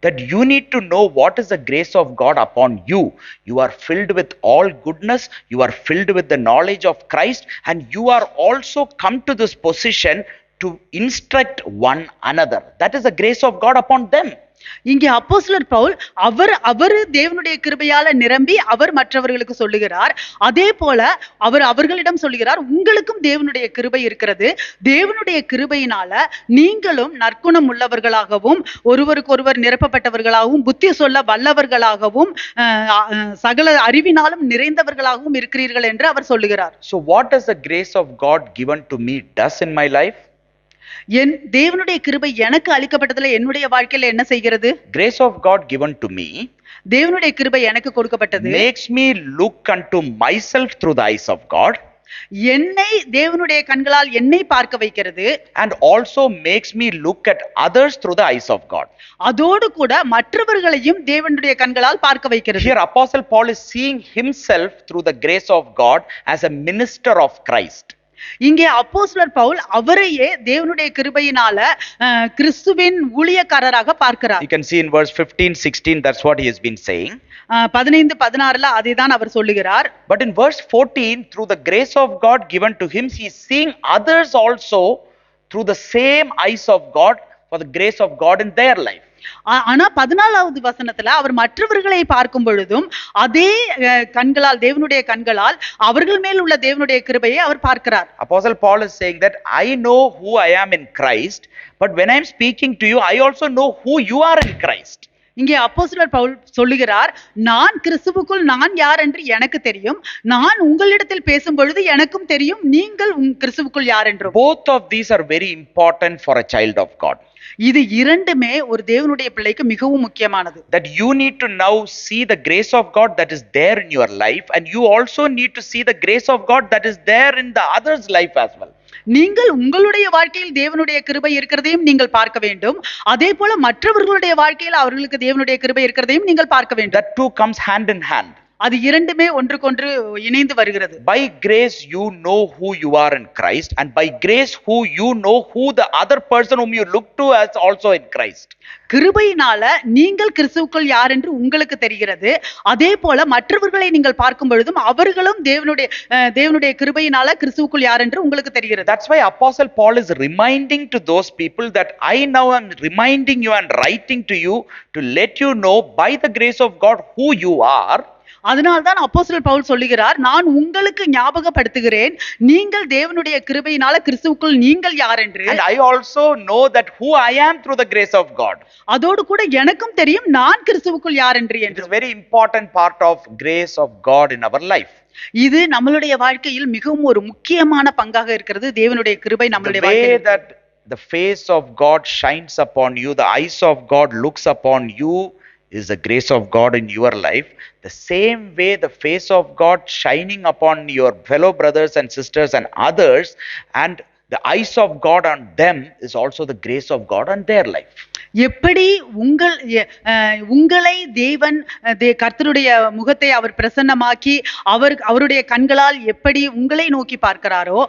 that you need to know what is the grace of God upon you. You are filled with all goodness, you are filled with the knowledge of Christ, and you are also come to this position to instruct one another. That is the grace of God upon them. இங்கே அப்போஸ்தலர் பவுல் அவர் தேவனுடைய கிருபையால நிரம்பி அவர் மற்றவர்களுக்கு சொல்லுகிறார். அதே போல அவர்களிடம் சொல்லுகிறார், உங்களுக்கும் தேவனுடைய கிருபை இருக்கிறது. தேவனுடைய கிருபையினால நீங்களும் நற்குணம் உள்ளவர்களாகவும் ஒருவருக்கொருவர் நிரப்பப்பட்டவர்களாகவும் புத்தி சொல்ல வல்லவர்களாகவும் சகல அறிவினாலும் நிறைந்தவர்களாகவும் இருக்கிறீர்கள் என்று அவர் சொல்லுகிறார். So what does the grace of God given to me does in my life? என் தேவனுடைய கிருபை எனக்கு அளிக்கப்பட்டதுல என்னுடைய வாழ்க்கையில என்ன செய்கிறது? Grace of God given to me, தேவனுடைய கிருபை எனக்கு கொடுக்கப்பட்டது, makes me look unto myself through the eyes of God, என்னை தேவனுடைய கண்களால் என்னை பார்க்க வைக்கிறது, and also makes me look at others through the eyes of God. அதோடு கூட மற்றவர்களையும் தேவனுடைய கண்களால் பார்க்க வைக்கிறது. Here Apostle Paul is seeing himself through the grace of God as a minister of Christ. இங்கே அப்போஸ்தலர் பவுல் அவரையே தேவனுடைய கிருபையினால கிறிஸ்துவின் ஊழியக்காரராக பார்க்கிறார். You can see in verse 15-16 that's what he has been saying. 15-16ல அதைதான் அவர் சொல்லுகிறார். But in verse 14, through the grace of God given to him, he is seeing others also through the same eyes of God, for the grace of God in their life. ஆனா 14வது வசனத்துல அவர் மற்றவர்களை பார்க்கும் பொழுதும் அதே கண்களால், தேவனுடைய கண்களால் அவர்கள் மேல் உள்ள தேவனுடைய கிருபையை அவர் பார்க்கிறார். Apostle Paul is saying that I know who I am in Christ, but when I am speaking to you, I also know who you are in Christ. இங்கே அப்போஸ்தலர் பவுல் சொல்லுகிறார், நான் கிறிஸ்துவுக்குள் நான் யார் என்று எனக்கு தெரியும், நான் உங்களிடத்தில் பேசும் பொழுது எனக்கும் தெரியும் நீங்கள் கிறிஸ்துவுக்குள் யார் என்று. Both of these are very important for a child of God. இது இரண்டுமே ஒரு தேவனுடைய பிள்ளைக்கு மிகவும் முக்கியமானது. That you need to now see the grace of God that is there in your life, and you also need to see the grace of God that is there in the other's life as well. நீங்கள் உங்களுடைய வாழ்க்கையில் தேவனுடைய கிருபை இருக்கிறதையும் நீங்கள் பார்க்க வேண்டும். அதே போல மற்றவர்களுடைய வாழ்க்கையில் அவர்களுக்கு தேவனுடைய கிருபை இருக்கிறதையும் நீங்கள் பார்க்க வேண்டும். That too comes hand in hand. அது இரண்டுமே ஒன்றுக்கொன்று இணைந்து வருகிறது. By grace you know who you are in Christ, and by grace you know who the other person whom you look to as also in Christ. கிருபையினால நீங்கள் கிறிஸ்துவுக்குள் யார் என்று உங்களுக்கு தெரிகிறது. அதே போல மற்றவர்களை நீங்கள் பார்க்கும் பொழுதும் அவர்களும் தேவனுடைய கிருபையினால கிறிஸ்துவுக்குள் யார் என்று உங்களுக்கு தெரிகிறது. That's why Apostle Paul is reminding to those people that I now am reminding you and writing to you to let you know by the grace of God who you are. அதனால்தான் அப்போஸ்தலர் பவுல் சொல்லுகிறார், நான் உங்களுக்கு ஞாபகப்படுத்துகிறேன் நீங்கள் தேவனுடைய கிருபையினால கிறிஸ்துவுக்குள் நீங்கள் யார் என்று. And I also know that who I am through the grace of God. அதோடு கூட எனக்கும் தெரியும் நான் கிறிஸ்துவுக்குள் யார் என்று. It is very important part of grace of God in our life. இது நம்மளுடைய வாழ்க்கையில் மிகவும் ஒரு முக்கியமான பங்காக இருக்கிறது. தேவனுடைய கிருபை நம்மளுடைய வாழ்க்கையில். The way that the face of God shines upon you, the eyes of God looks upon you, is the grace of God in your life. The same way the face of God shining upon your fellow brothers and sisters and others, and the eyes of God on them, is also the grace of God on their life. எப்படி உங்களை தேவன் கர்த்தருடைய முகத்தை அவர் பிரசன்னமாக்கி அவருடைய கண்களால் எப்படி உங்களை நோக்கி பார்க்கிறாரோ,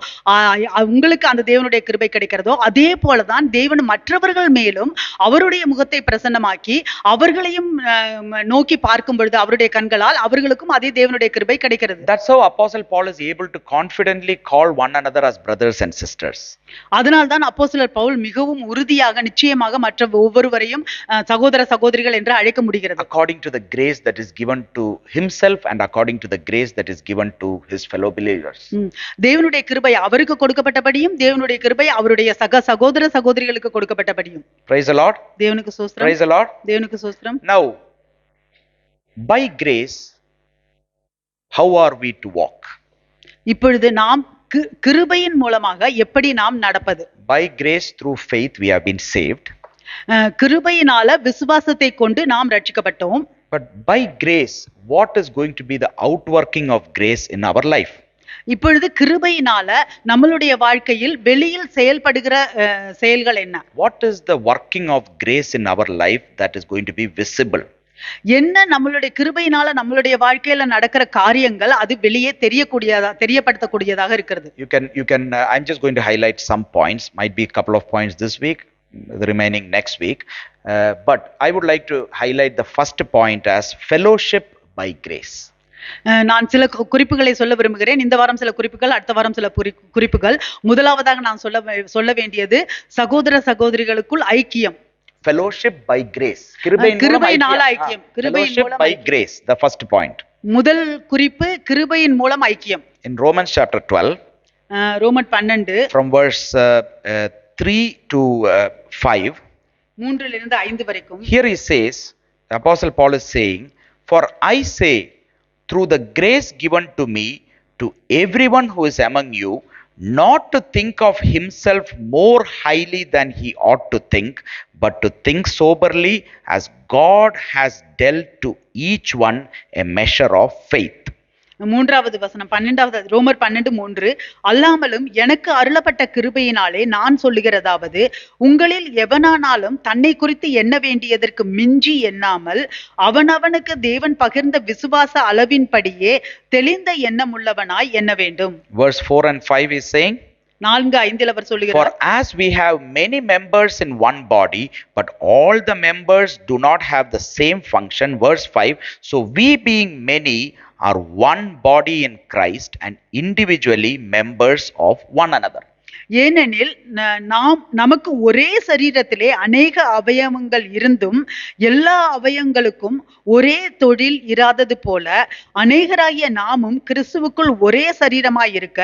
உங்களுக்கு அந்த தேவனுடைய கிருபை கிடைக்கிறதோ, அதே போலதான் தேவன் மற்றவர்கள் மேலும் அவருடைய முகத்தை பிரசன்னமாக்கி அவர்களையும் நோக்கி பார்க்கும் பொழுது அவருடைய கண்களால் அவர்களுக்கும் அதே தேவனுடைய கிருபை கிடைக்கிறது. That's how Apostle Paul is able to confidently call one another as brothers and sisters. அதனால்தான் அப்போஸ்தலர் பவுல் மிகவும் உறுதியாக நிச்சயமாக மற்ற ஒவ்வொருவரையும் சகோதர சகோதரிகள் என்று அழைக்க முடிகிறது. According to the grace that is given to himself and according to the grace that is given to his fellow believers. தேவனுடைய கிருபை அவருக்கு கொடுக்கப்பட்டபடியும் தேவனுடைய கிருபை அவருடைய சகோதர சகோதரிகளுக்கு கொடுக்கப்பட்டபடியும். Praise the Lord. தேவனுக்கு ஸ்தோத்திரம். Praise the Lord. தேவனுக்கு ஸ்தோத்திரம். Now, by grace, how are we to walk? இப்பொழுது நாம் கிருபையின் மூலமாக எப்படி நாம் நடப்பது? By grace through faith we have been saved. கிருபையினால விசுவாசத்தை கொண்டு நாம் ரட்சிக்கப்பட்டோம். But by grace, what is going to be the outworking of grace in our life? இப்பொழுது கிருபையினால நம்மளுடைய வாழ்க்கையில் வெளியில் செயல்படுகிற செயல்கள் என்ன? What is the working of grace in our life that is going to be visible? என்ன நம்மளுடைய கிருபையினால நம்மளுடைய வாழ்க்கையில நடக்கிற காரியங்கள் அது வெளியே தெரியப்படுத்தக்கூடியதாக இருக்கிறது. You can I'm just going to highlight some points, might be a couple of points this week, the remaining next week, but I would like to highlight the first point as fellowship by grace. நான் சில குறிப்புகளை சொல்ல விரும்புகிறேன். இந்த வாரம் சில குறிப்புகள், அடுத்த வாரம் சில குறிப்புகள். முதலாவதாக நான் சொல்ல வேண்டியது சகோதர சகோதரிகளுக்குள் ஐக்கியம். Fellowship by grace. கிருபையினால ஐக்கியம். Fellowship by grace, the first point. முதல் குறிப்பு கிருபையின் மூலம் ஐக்கியம். In Romans chapter 12, Roman 12 from verse 3 to 5, 3 இலிருந்து 5 வரைக்கும். Here he says, the Apostle Paul is saying, "For I say, through the grace given to me, to everyone who is among you, not to think of himself more highly than he ought to think, but to think soberly, as God has dealt to each one a measure of faith." மூன்றாவது வசனம் 12வது ரோமர் 12:3, அல்லாமலும் எனக்கு அருளப்பட்ட கிருபையினாலே நான் சொல்லுகிறதாவது, உங்களில் எவனானாலும் தன்னை குறித்து எண்ண வேண்டியதற்கு மிஞ்சி எண்ணாமல் அவனவனுக்கு தேவன் பகிர்ந்த விசுவாச அளவின்படியே தெளிந்த எண்ணமுள்ளவனாய் எண்ண வேண்டும். Verse 4 and 5 is saying, 4:5 அவர் சொல்லுகிறார், "For as we have many members in one body, but all the members do not have the same function." Verse 5, "So we being many are one body in Christ and individually members of one another." ஏனெனில் நமக்கு ஒரே சரீரத்திலே அநேக அவயவங்கள் இருந்தும் எல்லா அவயவங்களுக்கும் ஒரே தொழில் இராதது போல அநேகராகிய நாமும் கிறிஸ்துவுக்குள் ஒரே சரீரமாய் இருக்க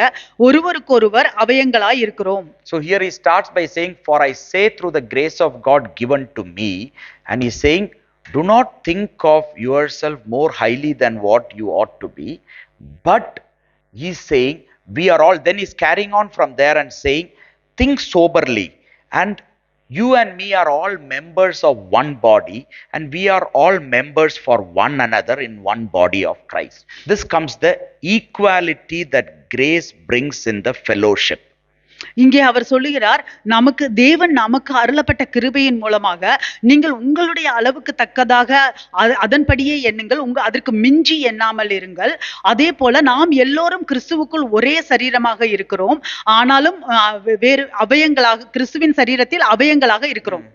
ஒருவருக்கொருவர் அவயங்களாய் இருக்கிறோம். So here he starts by saying, "For I say through the grace of God given to me," and he's saying, do not think of yourself more highly than what you ought to be, but he's saying we are all, then he's carrying on from there and saying, think soberly, and you and me are all members of one body, and we are all members for one another in one body of Christ. This comes the equality that grace brings in the fellowship. இங்கே அவர் சொல்லுகிறார், தேவன் நமக்கு அருளப்பட்ட கிருபையின் மூலமாக நீங்கள் உங்களுடைய அளவுக்கு தக்கதாக அதன்படியே எண்ணுங்கள், அதற்கு மிஞ்சி எண்ணாமல் இருங்கள். அதே போல நாம் எல்லோரும் கிறிஸ்துவுக்குள் ஒரே சரீரமாக இருக்கிறோம், ஆனாலும் வேறு அவயங்களாக கிறிஸ்துவின் சரீரத்தில் அவயங்களாக இருக்கிறோம்.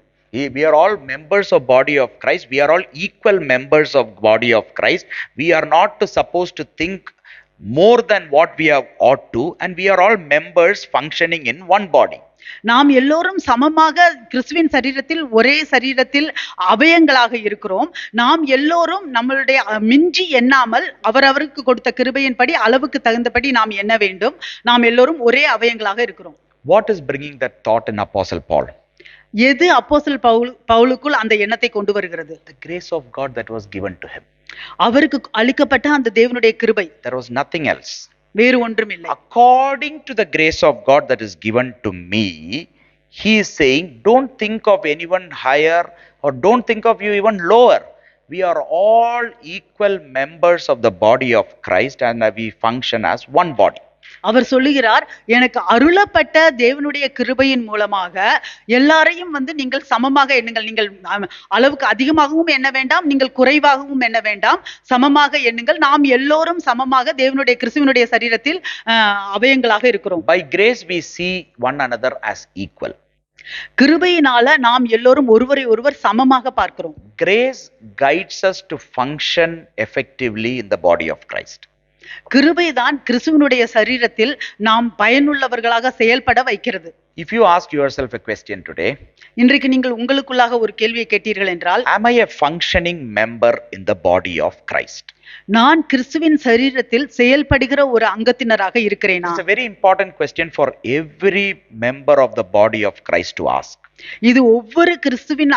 We are all members of body of Christ. We are all equal members of body of Christ. We are not supposed to think more than what we have ought to, and we are all members functioning in one body. நாம் எல்லோரும் சமமாக கிறிஸ்துவின் சரீரத்தில் ஒரே சரீரத்தில் அவயங்களாக இருக்கிறோம். நாம் எல்லோரும் நம்மளுடைய மிஞ்சி எண்ணாமல் அவரவருக்கு கொடுத்த கிருபையின்படி அளவுக்கு தகுந்தபடி நாம் எண்ண வேண்டும். நாம் எல்லோரும் ஒரே அவயங்களாக இருக்கிறோம். What is bringing that thought in Apostle Paul? எது அப்போஸ்தலர் பவுலுக்குள் அந்த எண்ணத்தை கொண்டு வருகிறது? The grace of God that was given to him. அவருக்கு அளிக்கப்பட்ட அந்த தேவனுடைய கிருபை. There was nothing else. வேறு ஒன்றும் இல்லை. According to the grace of God that is given to me, he is saying, don't think of anyone higher or don't think of you even lower. We are all equal members of the body of Christ and we function as one body. அவர் சொல்லுகிறார், எனக்கு அருளப்பட்ட தேவனுடைய கிருபையின் மூலமாக எல்லாரையும் வந்து நீங்கள் சமமாக எண்ணுங்கள். நீங்கள் அளவுக்கு அதிகமாகவும் எண்ண வேண்டாம், நீங்கள் குறைவாகவும் எண்ண வேண்டாம், சமமாக எண்ணுங்கள். நாம் எல்லோரும் சமமாக தேவனுடைய கிறிஸ்துவனுடைய சரீரத்தில் அவயங்களாக இருக்கிறோம். By grace we see one another as equal. கிருபையினால நாம் எல்லோரும் ஒருவரை ஒருவர் சமமாக பார்க்கிறோம். Grace guides us to function effectively in the body of Christ. கிருபைதான் கிறிஸ்துவனுடைய சரீரத்தில் நாம் பயனுள்ளவர்களாக செயல்பட வைக்கிறது. If you ask yourself a question today, இன்றைக்கு நீங்கள் உங்களுக்குள்ளாக ஒரு கேள்வியை கேட்டீர்கள் என்றால், am I a functioning member in the body of Christ? நான் கிறிஸ்துவின் சரீரத்தில் செயல்படுகிற ஒரு அங்கத்தினராக இருக்கிறேனா? It's a very important question for every member of the body of Christ to ask. இது ஒவ்வொரு கிறிஸ்துவின்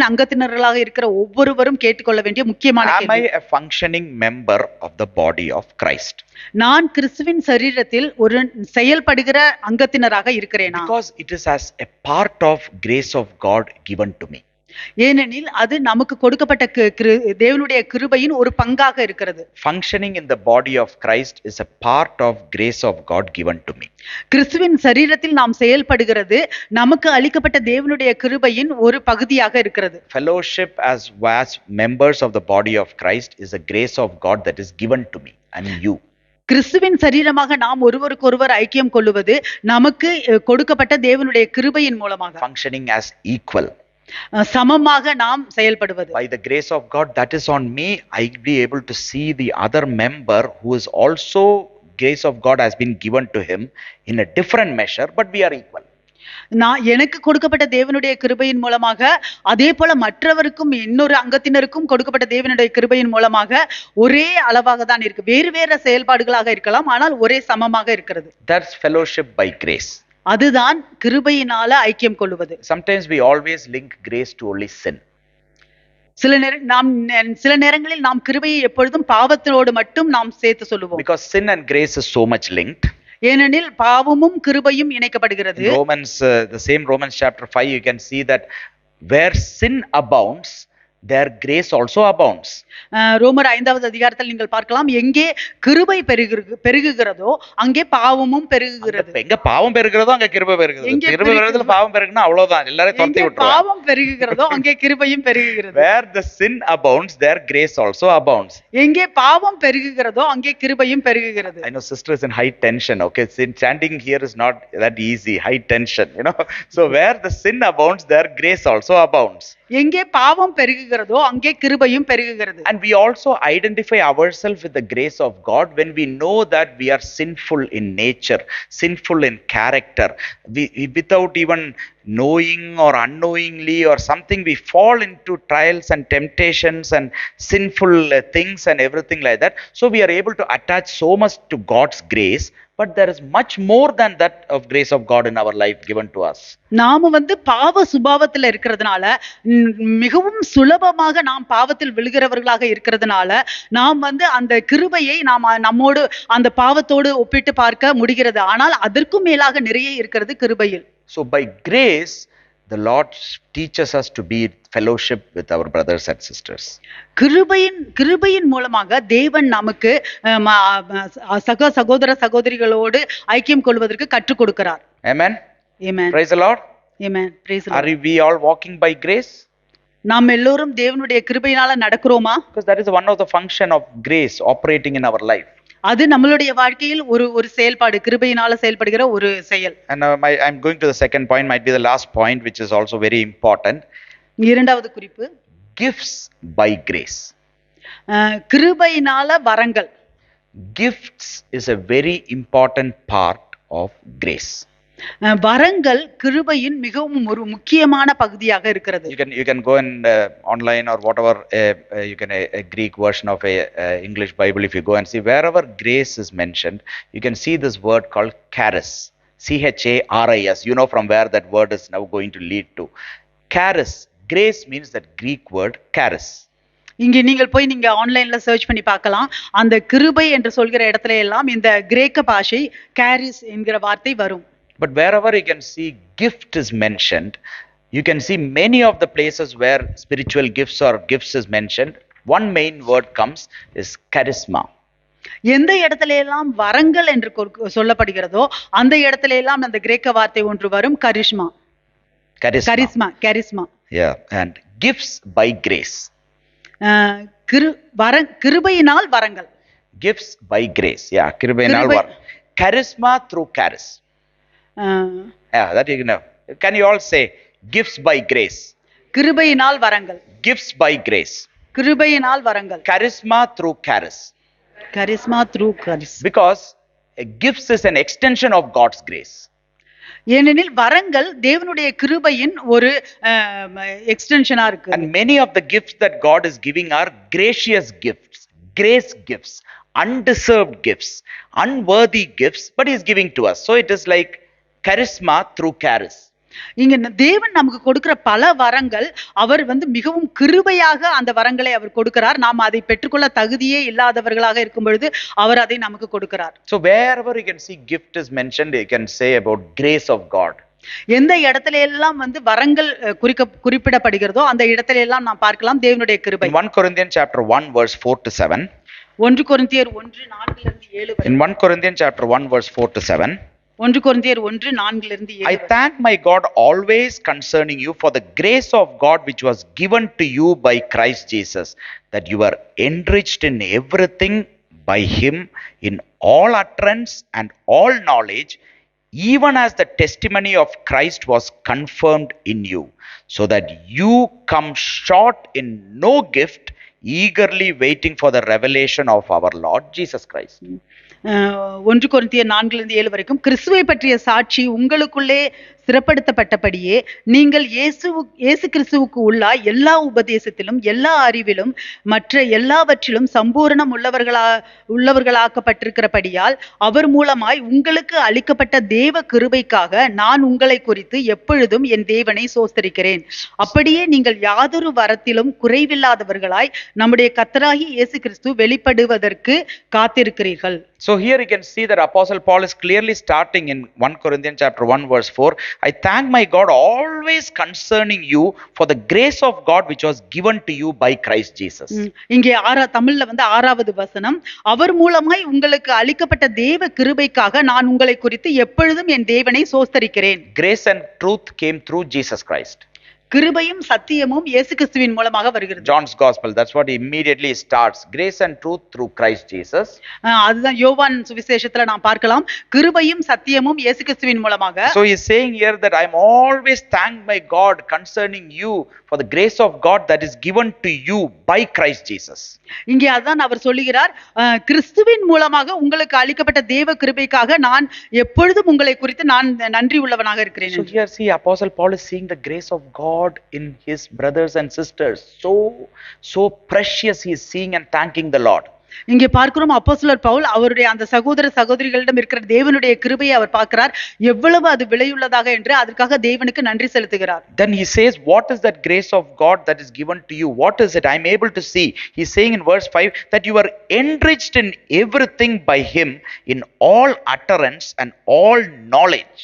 அங்கத்தினர்களாக இருக்கிற ஒவ்வொருவரும் கேட்டுக்கொள்ள வேண்டிய முக்கியமான கேள்வி. Am I கேள்வி. a functioning member of the body of Christ? நான் கிறிஸ்துவின் சரீரத்தில் ஒரு செயல்படுகிற அங்கத்தினராக இருக்கிறேனா? Because it is as a part of grace of God given to me. ஏனெனில் அது நமக்கு கொடுக்கப்பட்ட தேவனுடைய கிருபையின் ஒரு பங்காக இருக்கிறது. Functioning in the body of Christ is a part of grace of God given to me. கிறிஸ்துவின் சரீரத்தில் நாம் செயல்படுகிறது நமக்கு அளிக்கப்பட்ட தேவனுடைய கிருபையின் ஒரு பகுதியாக இருக்கிறது. Fellowship as members of the body of Christ is a grace of God that is given to me and you. கிறிஸ்துவின் சரீரமாக நாம் ஒருவருக்கொருவர் ஐக்கியம் கொள்ளுவது நமக்கு கொடுக்கப்பட்ட தேவனுடைய கிருபையின் மூலமாக. Functioning as equal. சமமாக நாம் செயல்படுவது. By the grace of God that is on me, I will be able to see the other member who is also grace of God has been given to him in a different measure, but we are equal. நான் எனக்கு கொடுக்கப்பட்ட தேவனுடைய கிருபையின் மூலமாக அதே போல மற்றவருக்கும் இன்னொரு அங்கத்தினருக்கும் கொடுக்கப்பட்ட தேவனுடைய கிருபையின் மூலமாக ஒரே அளவாக தான் இருக்கு. வேறு வேறு செயல்பாடுகளாக இருக்கலாம், ஆனால் ஒரே சமமாக இருக்கிறது. That's fellowship by grace. அதுதான் கிருபையினால ஐக்கியம் கொள்வது. Sometimes we always link grace to only sin. சில நேரங்களில் நாம் கிருபையை எப்பொழுதும் பாவத்தோடு மட்டும் நாம் சேர்த்து சொல்லுவோம். Because sin and grace is so much linked. ஏனெனில் பாவமும் கிருபையும் இணைக்கப்படுகிறது. Romans, the same Romans chapter 5, you can see that where sin abounds, there grace also abounds. ரோமர் 5வது அதிகாரத்தில் நீங்கள் பார்க்கலாம், எங்கே கிருபை பெருகுகிறதோ அங்கே பாவமும் பெருகுகிறது. எங்க பாவம் பெருகுகிறதோ அங்க கிருபை பெருகுது. கிருபை பெருகுறதுல பாவம் பெருகுனா அவ்வளவுதான், எல்லாரையும் துரத்தி விட்டுருவாங்க. பாவம் பெருகுகிறதோ அங்கே கிருபையும் பெருகுகிறது. Where the sin abounds, there grace also abounds. எங்கே பாவம் பெருகுகிறதோ அங்கே கிருபையும் பெருகுகிறது. I know sister is in high tension. Okay, standing here is not that easy. High tension, you know. So where the sin abounds, there grace also abounds. எங்கே பாவம் பெருகுகிறதோ அங்கே கிருபையும் பெருகுகிறது. And we also identify ourselves with the grace of God when we know that we are sinful in nature, sinful in character. Without even knowing or unknowingly or something, we fall into trials and temptations and sinful things and everything like that. So we are able to attach so much to God's grace, but there is much more than that of grace of God in our life given to us. நாம பாவ சுபாவத்தில் இருக்கிறதுனால மிகவும் சுலபமாக நாம் பாவத்தில் விழுகிறவர்களாக இருக்கிறதுனால நாம் அந்த கிருபையை நாம் நம்மோடு அந்த பாவத்தோடு ஒப்பிட்டு பார்க்க முடிகிறது. ஆனால் அதற்கும் மேலாக நிறைய இருக்கிறது கிருபையில். So by grace the Lord teaches us to be fellowship with our brothers and sisters. கிருபையின் மூலமாக தேவன் நமக்கு சகோதர சகோதரிகளோடு ஐக்கியம் கொள்வதற்கு கற்றுக் கொடுக்கிறார். Amen. Amen. Praise the Lord. Amen. Praise the Lord. Are we all walking by grace? நாம் எல்லோரும் தேவனுடைய கிருபையினால நடக்கிறோமா? Because that is one of the function of grace operating in our life. அது நம்மளுடைய வாழ்க்கையில் ஒரு செயல்பாடு, கிருபையினால செயல்படுகிற ஒரு செயல். And I'm going to the second point, might be the last point, which is also very important. இரண்டாவது குறிப்பு, gifts by grace. கிருபையினால வரங்கள். Gifts is a very important part of grace. வரங்கள் கிருபையின் மிகவும் ஒரு முக்கியமான பகுதியாக இருக்கிறது. You can go and online or whatever, you can a Greek version of a English Bible, if you go and see wherever grace is mentioned, you can see this word called charis. charis. You know from where that word is now going to lead to. Charis. Grace means that Greek word charis. இங்கே நீங்கள் போய் நீங்க ஆன்லைன்ல search பண்ணி பார்க்கலாம். அந்த கிருபை என்று சொல்கிற இடத்துல எல்லாம் இந்த கிரேக்க பாஷை கேரிஸ் என்கிற வார்த்தை வரும். But wherever you can see gift is mentioned, you can see many of the places where spiritual gifts or gifts is mentioned, one main word comes is charisma. எந்த இடத்துல எல்லாம் வரங்கள் என்று சொல்லப்படுகிறதோ அந்த இடத்துல எல்லாம் அந்த கிரேக்க வார்த்தை ஒன்று வரும், Karishma. Charisma. Charisma, charisma. Yeah, and gifts by grace. கிருபையினால் வரங்கள். Gifts by grace. Yeah, கிருபையினால் வர. Charisma through charis. Yeah, that you know. Can you all say gifts by grace? கிருபையினால் வரங்கள். Gifts by grace. கிருபையினால் வரங்கள். Charisma through charis. Charisma through charis. Because gifts is an extension of God's grace. ஏனெனில் வரங்கள் தேவனுடைய கிருபையின் ஒரு எக்ஸ்டென்ஷனா இருக்கு. And many of the gifts that God is giving are gracious gifts, grace gifts, undeserved gifts, unworthy gifts, but he is giving to us. So it is like charisma through charis. இங்க தேவன் நமக்கு கொடுக்கிற பல வரங்கள் அவர் மிகவும் கிருபையாக அந்த வரங்களை அவர் கொடுக்கிறார். நாம் அதை பெற்றுக்கொள்ள தகுதியே இல்லாதவர்களாக இருக்கும் பொழுது அவர் அதை நமக்கு கொடுக்கிறார். So wherever you can see gift is mentioned, you can say about grace of God. எந்த இடத்துல எல்லாம் வரங்கள் குறிப்பிடப்படுகிறதோ அந்த இடத்துல எல்லாம் நாம் பார்க்கலாம் தேவனுடைய கிருபை. 1 Corinthians chapter 1 verse 4 to 7. 1 கொரிந்தியர் 1:4-7. In 1 Corinthians chapter 1 verse 4 to 7. 1 கொரிந்தியர் 1:4-7. I thank my God always concerning you for the grace of God which was given to you by Christ Jesus, that you are enriched in everything by him in all utterance and all knowledge, even as the testimony of Christ was confirmed in you, so that you come short in no gift, eagerly waiting for the revelation of our Lord Jesus Christ. 1 கொரிந்தியர் 4-7 வரைக்கும் கிறிஸ்துவை பற்றிய சாட்சி உங்களுக்குள்ளே சிறப்படுத்தப்பட்டபடியே நீங்கள் இயேசு கிறிஸ்துவுக்கு உள்ள எல்லா உபதேசத்திலும் எல்லா அறிவிலும் மற்ற எல்லாவற்றிலும் சம்பூரணம் உள்ளவர்களாக்கப்பட்டிருக்கிறபடியால் அவர் மூலமாய் உங்களுக்கு அளிக்கப்பட்ட தேவ கிருபைக்காக நான் உங்களை குறித்து எப்பொழுதும் என் தேவனை சோஸ்தரிக்கிறேன். அப்படியே நீங்கள் யாதொரு வரத்திலும் குறைவில்லாதவர்களாய் நம்முடைய கர்த்தராகிய இயேசு கிறிஸ்து வெளிப்படுவதற்கு காத்திருக்கிறீர்கள். So here you can see that Apostle Paul is clearly starting in 1 Corinthians chapter 1 verse 4. I thank my God always concerning you for the grace of God which was given to you by Christ Jesus. இங்கே தமிழ்ல 6வது வசனம், அவர் மூலமாய் உங்களுக்கு அளிக்கப்பட்ட தேவ கிருபைக்காக நான் உங்களை குறித்து எப்பொழுதும் என் தேவனை சோஸ்தரிக்கிறேன். Grace and truth came through Jesus Christ. கிருபையும் சத்தியமும் இயேசு கிறிஸ்துவின் மூலமாக வருகிறது. John's gospel, that's what immediately starts. Grace and truth through Christ Jesus. அதுதான் யோவான் சுவிசேஷத்துல நாம் பார்க்கலாம், கிருபையும் சத்தியமும் இயேசு கிறிஸ்துவின் மூலமாக. So he is saying here that I am always thank my God concerning you for the grace of God that is given to you by Christ Jesus. இங்கே அதான் அவர் சொல்லுகிறார், கிறிஸ்துவின் மூலமாக உங்களுக்கு அளிக்கப்பட்ட தேவ கிருபைக்காக நான் எப்பொழுதும் உங்களை குறித்து நான் நன்றி உள்ளவனாக இருக்கிறேன். So here see Apostle Paul is seeing the grace of God in his brothers and sisters. So precious he is seeing and thanking the Lord. இங்கே பார்க்கிறோம் அப்போஸ்தலர் பவுல் அவருடைய அந்த சகோதர சகோதரிகளிடம் இருக்கிற தேவனுடைய கிருபையை அவர் பார்க்கிறார், எவ்வளவு அது விலையுள்ளதாக என்று அதற்காக தேவனுக்கு நன்றி செலுத்துகிறார். Then he says, what is that grace of God that is given to you? What is it? I am able to see. He is saying in verse 5 that you are enriched in everything by him in all utterance and all knowledge.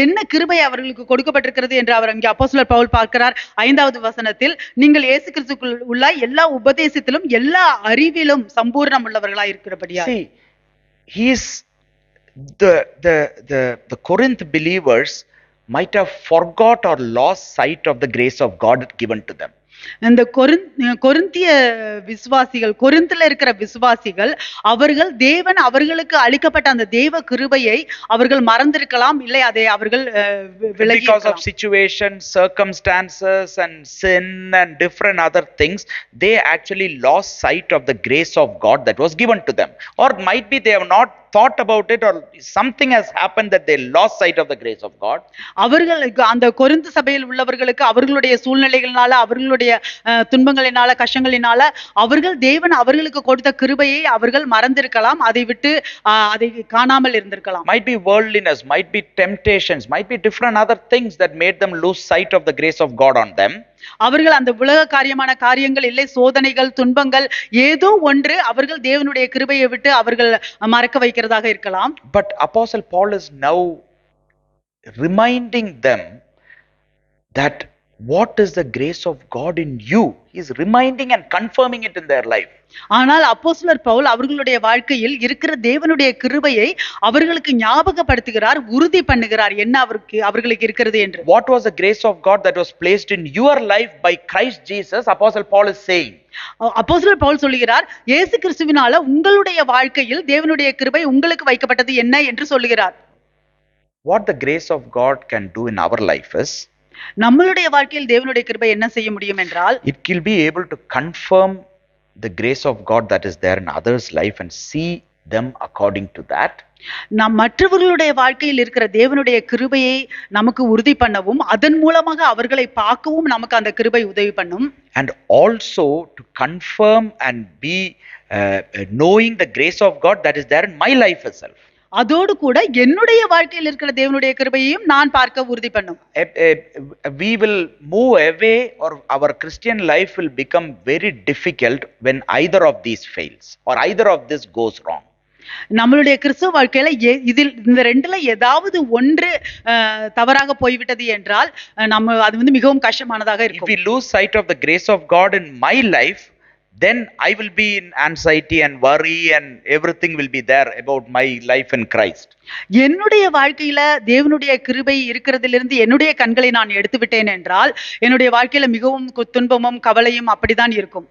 என்ன கிருபை அவர்களுக்கு கொடுக்கப்பட்டிருக்கிறது என்று அவர் இங்கே அப்போஸ்தலர் பவுல் பார்க்கிறார். 5வது வசனத்தில் நீங்கள் இயேசு கிறிஸ்துவுக்குள் உள்ள எல்லா உபதேசத்திலும் எல்லா அறிவிலும் சம்பூர்ணம் உள்ளவர்களாய் இருக்கிறபடியால். See, he is the Corinth believers might have forgot or lost sight of the grace of God given to them. இந்த கொரிந்திய விசுவாசிகள், கொரிந்தில இருக்கிற விசுவாசிகள், அவர்கள் தேவன் அவர்களுக்கு அளிக்கப்பட்ட அந்த தேவ கிருபையை அவர்கள் மறந்திருக்கலாம், இல்லை அதை அவர்கள் விலகி because of situations, circumstances and sin and different other things, they actually lost sight of the grace of God that was given to them, or might be they have not thought about it, or something has happened that they lost sight of the grace of God. அவர்களுக்கு அந்த Corinth சபையில் உள்ளவர்களுக்கு அவர்களுடைய சூழ்நிலைகளினால, அவர்களுடைய துன்பங்களினால, கஷ்டங்களினால அவர்கள் தேவன் அவர்களுக்கு கொடுத்த கிருபையை அவர்கள் மறந்திருக்கலாம், அதை விட்டு அதை காணாமல் இருந்திருக்கலாம். Might be worldliness, might be temptations, might be different other things that made them lose sight of the grace of God on them. அவர்கள் அந்த உலக காரியமான காரியங்கள் இல்லை, சோதனைகள், துன்பங்கள், ஏதோ ஒன்று அவர்கள் தேவனுடைய கிருபையை விட்டு அவர்கள் மறக்க வைக்கிறதாக இருக்கலாம். But Apostle Paul is now reminding them that What is the grace of God in you? He's reminding and confirming it in their life. ஆனால் அப்போஸ்தலர் பவுல் அவர்களுடைய வாழ்க்கையில் இருக்கிற தேவனுடைய கிருபையை அவர்களுக்கு ஞாபகப்படுத்துகிறார், உறுதி பண்ணுகிறார் என்ன அவர்களுக்கு இருக்கிறது என்று. What was the grace of God that was placed in your life by Christ Jesus? Apostle Paul is saying. அப்போஸ்தலர் பவுல் சொல்லுகிறார், இயேசு கிறிஸ்துவினால உங்களுடைய வாழ்க்கையில் தேவனுடைய கிருபை உங்களுக்கு வைக்கப்பட்டது என்ன என்று சொல்லுகிறார். What the grace of God can do in our life is, நம்மளுடைய வாழ்க்கையில் தேவனுடைய கிருபை என்ன செய்ய முடியும் என்றால், it will be able to confirm the grace of God that is there in others' life and see them according to that. நாம் மற்றவர்களுடைய வாழ்க்கையில் இருக்கிற தேவனுடைய கிருபையை நமக்கு உறுதி பண்ணவும் அதன் மூலமாக அவர்களை பார்க்கவும் நமக்கு அந்த கிருபை உதவி பண்ணும். And also to confirm and be knowing the grace of God that is there in my life itself. அதோடு கூட என்னுடைய வாழ்க்கையில் இருக்கிற தேவனுடைய கிருபையையும் நான் பார்க்க உறுதி பண்ணும். We will move away, or our Christian life will become very difficult when either of these fails or either of this goes wrong. நம்மளுடைய கிறிஸ்துவ வாழ்க்கையில இதில் இந்த ரெண்டுல ஏதாவது ஒன்று தவறாக போய்விட்டது என்றால் நம்ம அது மிகவும் கஷ்டமானதாக இருக்கும். If we lose sight of the grace of God in my life, then I will be in anxiety and worry and everything will be there about my life in Christ. என்னுடைய வாழ்க்கையில தேவனுடைய கிருபை இருக்கிறதிலிருந்து என்னுடைய கண்களை நான் எடுத்து விட்டேன் என்றால் என்னுடைய வாழ்க்கையில மிகவும் துன்பமும் கவலையும் அப்படிதான் இருக்கும்.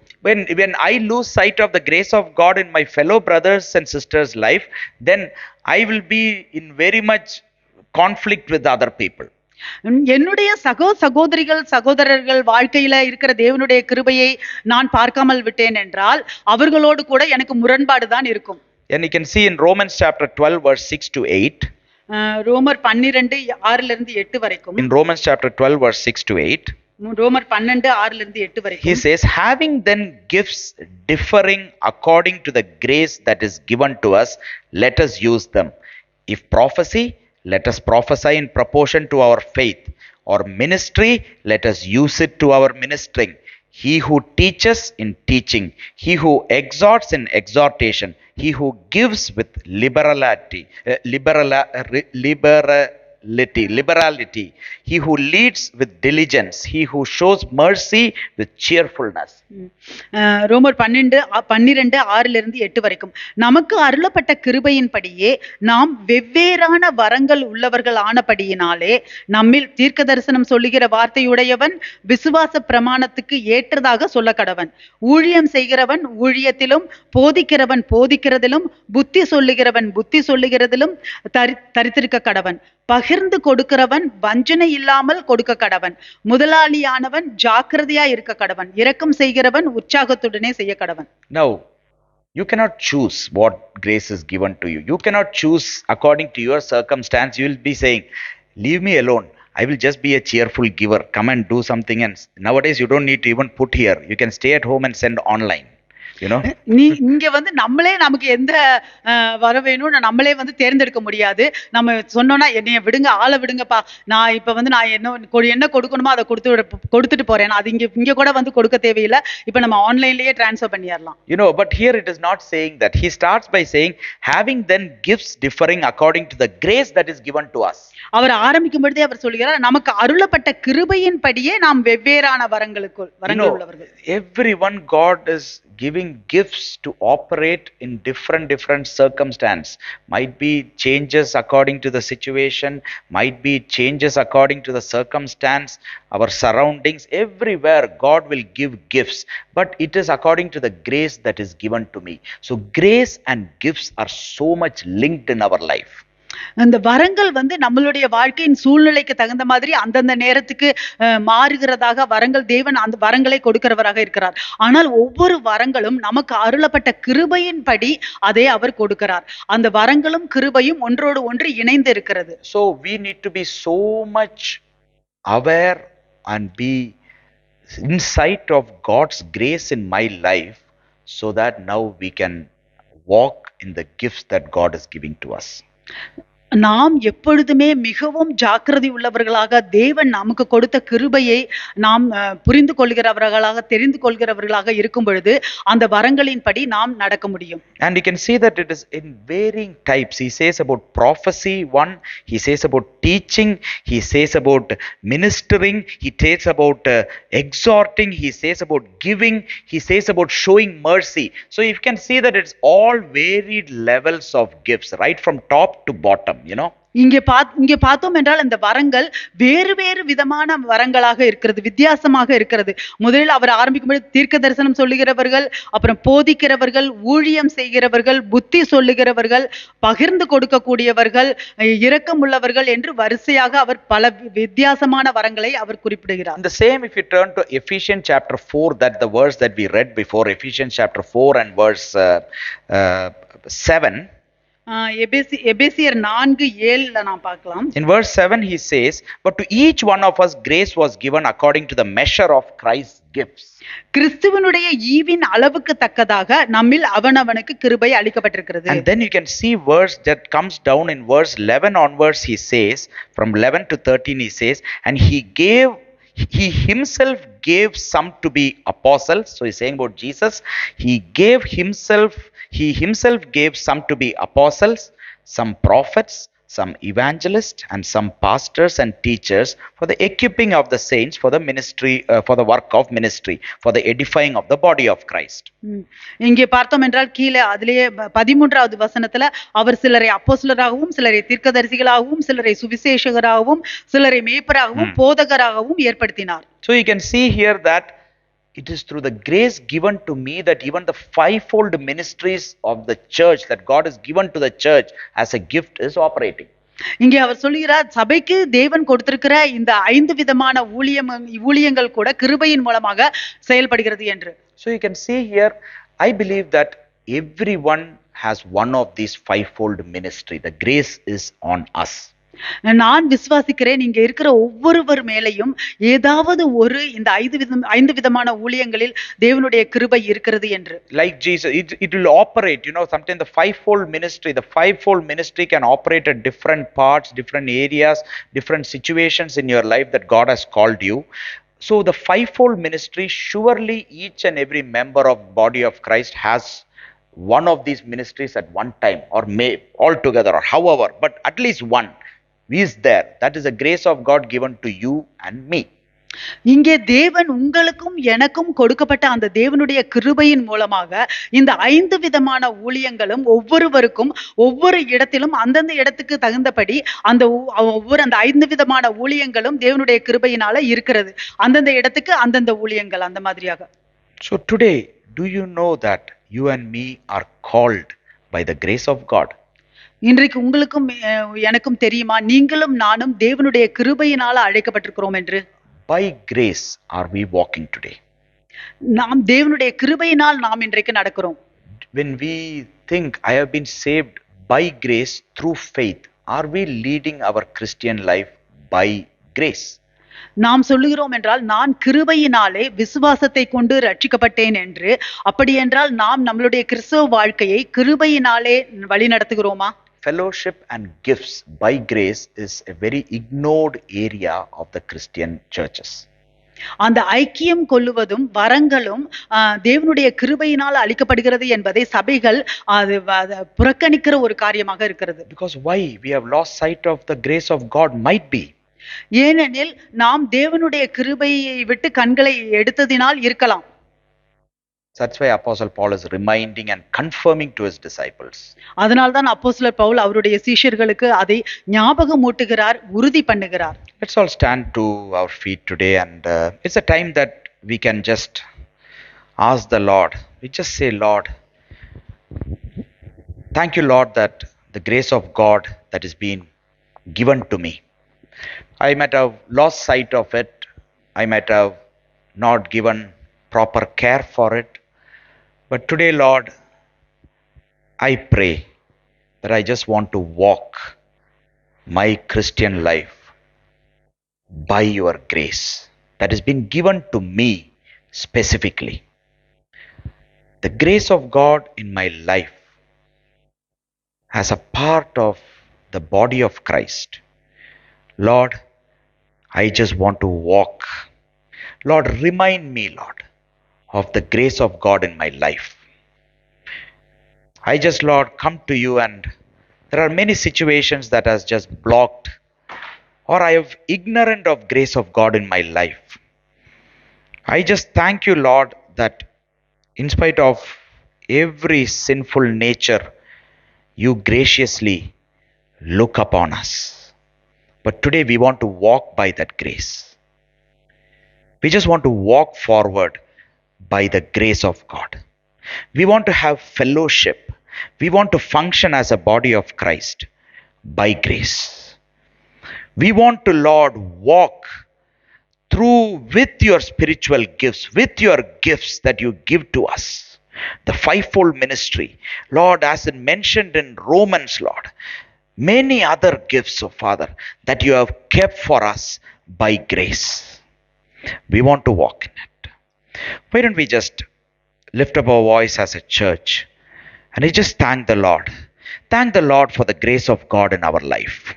When I lose sight of the grace of God in my fellow brothers and sisters life, then I will be in very much conflict with other people. என்னுடைய சகோதரிகள் சகோதரர்கள் வாழ்க்கையில இருக்கிற தேவனுடைய கிருபையை நான் பார்க்காமல் விட்டேன் என்றால் அவர்களோடு கூட எனக்கு முரண்பாடு தான் இருக்கும். And you can see in Romans chapter 12 verse 6 to 8. ரோமர் 12 6 இருந்து 8 வரைக்கும். In Romans chapter 12 verse 6 to 8. ரோமர் 12 6 இருந்து 8 வரைக்கும். He says, having then gifts differing according to the grace that is given to us, let us use them. If prophecy, let us prophesy in proportion to our faith. Or ministry, let us use it to our ministering. He who teaches in teaching, he who exhorts in exhortation, he who gives with liberality, he who leads with diligence, he who shows mercy with cheerfulness. ரோமர் 12 6 இருந்து 8 வரைக்கும். நமக்கு அருளப்பட்ட கிருபையின்படியே நாம் வெவ்வேறான வரங்கள் உள்ளவர்கள் ஆனபடியினாலே நம்மில் தீர்க்க தரிசனம் சொல்லுகிற வார்த்தையுடையவன் விசுவாச பிரமாணத்துக்கு ஏற்றதாக சொல்ல கடவன். ஊழியம் செய்கிறவன் ஊழியத்திலும், போதிக்கிறவன் போதிக்கிறதிலும், புத்தி சொல்லுகிறவன் புத்தி சொல்லுகிறதிலும் தரித்திருக்க கடவன். பகிர்ந்து கொடுக்கிறவன் வஞ்சனை இல்லாமல் கொடுக்க கடவன். முதலாளியானவன் ஜாக்கிரதையா இருக்க கடவன். இரக்கம் செய்கிறவன் உற்சாகத்துடனே செய்ய கடவன். Now, you cannot choose what grace is given to you. You cannot choose according to your circumstance. You will be saying, leave me alone. I will just be a cheerful giver. Come and do something. And nowadays you don't need to even put here. You can stay at home and send online. நீ இங்க நம்மளே நமக்கு எந்த வர வேணும்னு நம்மளே தேர்ந்தெடுக்க முடியாது. நம்ம சொன்னோம்னா என்னைய விடுங்க, ஆளை விடுங்கப்பா, நான் இப்ப நான் என்ன கொடுக்கணுமோ அதை கொடுத்துட்டு போறேன். அது இங்க கூட கொடுக்க தேவையில்லை. இப்ப நம்ம ஆன்லைன்லயே டிரான்ஸ்ஃபர் பண்ணிடலாம். But here it is not saying that. He starts by saying, having then gifts differing according to the grace that is given to us. அவர் ஆரம்பிக்கும் பொழுதே அவர் சொல்கிறார், நமக்கு அருளப்பட்ட கிருபையின் படியே நாம் வெவ்வேறான வரங்கள் உள்ளவர்கள். Everyone God is giving gifts to operate in different circumstance. Might be changes according to the situation, might be changes according to the circumstance, our surroundings. Everywhere God will give gifts, but it is according to the grace that is given to me. So grace and gifts are so much linked in our life. அந்த வரங்கள் நம்மளுடைய வாழ்க்கையின் சூழ்நிலைக்கு தகுந்த மாதிரி அந்தந்த நேரத்துக்கு மாறுகிறதாக வரங்கள் தேவன் அந்த வரங்களை கொடுக்கிறவராக இருக்கிறார். ஆனால் ஒவ்வொரு வரங்களும் நமக்கு அருளப்பட்ட கிருபையின் படி அதை அவர் கொடுக்கிறார். அந்த வரங்களும் கிருபையும் ஒன்றோடு ஒன்று இணைந்து இருக்கிறது. So we need to be so much aware and be in sight of God's grace in my life, so that now we can walk in the gifts that God is giving to us. நாம் எப்பொழுதுமே மிகவும் ஜாக்கிரதை உள்ளவர்களாக தேவன் நமக்கு கொடுத்த கிருபையை நாம் புரிந்து கொள்கிறவர்களாக தெரிந்து கொள்கிறவர்களாக இருக்கும் பொழுது அந்த வரங்களின்படி நாம் நடக்க முடியும். And you can see that it is in varying types. He says about prophecy, one, he says about teaching, he says about ministering, he says about exhorting, he says about giving, he says about showing mercy. So you can see that it's all varied levels of gifts, right from top to bottom, you know. இங்கே பார்த்தோம் என்றால் இந்த வரங்கள் வேறு வேறு விதமான வரங்களாக இருக்கிறது, வித்தியாசமாக இருக்கிறது. முதலில் அவர் ஆரம்பிக்கும்போது தீர்க்க தரிசனம் சொல்லுகிறவர்கள், அப்புறம் போதிக்கிறவர்கள், ஊழியம் செய்கிறவர்கள், புத்தி சொல்லுகிறவர்கள், பகிர்ந்து கொடுக்கக்கூடியவர்கள், இரக்கம் உள்ளவர்கள் என்று வரிசையாக அவர் பல வித்தியாசமான வரங்களை அவர் குறிப்பிடுகிறார். The same if you turn to Ephesians chapter 4, that the verse that we read before, Ephesians chapter 4 and verse 7. எபேசியர் 4:7 நாம் பார்க்கலாம். In verse 7 he says, but to each one of us grace was given according to the measure of Christ's gifts. கிறிஸ்துவனுடைய ஈவின் அளவுக்கு தக்கதாக நம்மில் அவனவனுக்கு கிருபை அளிக்கப்பட்டிருக்கிறது. And then you can see verse that comes down in verse 11 onwards. He says, from 11 to 13 he says, and he himself gave some to be apostles. So he's saying about Jesus, he himself gave some to be apostles, some prophets, some evangelists, and some pastors and teachers for the equipping of the saints for the ministry, for the work of ministry, for the edifying of the body of Christ. இங்கே பார்த்தோம் என்றால் கீழே அதிலேயே 13வது வசனத்துல அவர் சிலரை அப்போஸ்தலராகவும், சிலரை தீர்க்கதரிசிகளாகவும், சிலரை சுவிசேஷகராகவும், சிலரை மேய்ப்பராகவும், போதகராகவும் ஏற்படுத்தினார். So you can see here that it is through the grace given to me that even the fivefold ministries of the church that God has given to the church as a gift is operating. இங்கே அவர் சொல்கிறார், சபைக்கு தேவன் கொடுத்திருக்கிற இந்த 5 விதமான ஊழியங்கள் கூட கிருபையின் மூலமாக செயல்படுகிறது என்று. So you can see here, I believe that everyone has one of these fivefold ministry. The grace is on us. நான் விசுவாசிக்கிறேன், இங்க இருக்கிற ஒவ்வொருவர் மேலையும் ஏதாவது ஒரு இந்த 5 விதமான ஊழியங்களில் தேவனுடைய கிருபை இருக்கிறது என்று. Like Jesus, it will operate, you know, sometimes the fivefold ministry can operate at different parts, different areas, different situations in your life that God has called you. So the fivefold ministry, surely each and every member of body of Christ has one of these ministries at one time, or may all together, or however, but at least one is there. That is the grace of God given to you and me. இங்கே தேவன் உங்களுக்கும் எனக்கும் கொடுக்கப்பட்ட அந்த தேவனுடைய கிருபையின் மூலமாக இந்த 5 விதமான ஊழியங்களும் ஒவ்வொருவருக்கும் ஒவ்வொரு இடத்திலும் அந்தந்த இடத்துக்கு தகுந்தபடி அந்த 5 விதமான ஊழியங்களும் தேவனுடைய கிருபையினால இருக்கிறது. அந்தந்த இடத்துக்கு அந்தந்த ஊழியங்கள் அந்த மாதிரியாக. So today, do you know that you and me are called by the grace of God? இன்றைக்கு உங்களுக்கும் எனக்கும் தெரியுமா, நீங்களும் நானும் தேவனுடைய கிருபையினால அழைக்கப்பட்டிருக்கிறோம் என்று? By grace are we walking today. நாம் தேவனுடைய கிருபையினால் நாம் இன்றைக்கு நடக்கிறோம். When we think I have been saved by grace through faith, are we leading our Christian life by grace? நாம் சொல்லுகிறோம் என்றால் நான் கிருபையினாலே விசுவாசத்தை கொண்டு ரட்சிக்கப்பட்டேன் என்று. அப்படி என்றால் நாம் நம்மளுடைய கிறிஸ்தவ வாழ்க்கையை கிருபையினாலே வழி நடத்துகிறோமா? Fellowship and gifts by grace is a very ignored area of the Christian churches. அந்த ஐக்கியம் கொள்ளுவதும் வரங்களும் தேவனுடைய கிருபையினால் அளிக்கப்படுகிறது என்பதை சபைகள் அது புறக்கணிக்கிற ஒரு காரியமாக இருக்கிறது. Because why? We have lost sight of the grace of God, might be. ஏனெனில் நாம் தேவனுடைய கிருபையை விட்டு கண்களை எடுத்ததினால் இருக்கலாம். That's why Apostle Paul is reminding and confirming to his disciples. அதனால்தான் அப்போஸ்தலர் பவுல் அவருடைய சீஷர்களுக்கு அதை ஞாபகமூட்டுகிறார், உறுதி பண்ணுகிறார். Let's all stand to our feet today, and it's a time that we can just ask the Lord. We just say, Lord, thank you, Lord, that the grace of God that is being given to me. I might have lost sight of it. I might have not given proper care for it. But today, Lord, I pray that I just want to walk my Christian life by your grace that has been given to me specifically. The grace of God in my life as a part of the body of Christ. Lord, I just want to walk. Lord, remind me, Lord, of the grace of God in my life. I just, Lord, come to you, and there are many situations that has just blocked, or I am ignorant of grace of God in my life. I just thank you, Lord, that in spite of every sinful nature, you graciously look upon us. But today we want to walk by that grace. We just want to walk forward by the grace of God. We want to have fellowship. We want to function as a body of Christ by grace. We want to, Lord, walk through with your spiritual gifts, with your gifts that you give to us. The fivefold ministry, Lord, as it mentioned in Romans, Lord, many other gifts, oh Father, that you have kept for us by grace. We want to walk in it. Why don't we just lift up our voice as a church and we just thank the Lord. Thank the Lord for the grace of God in our life.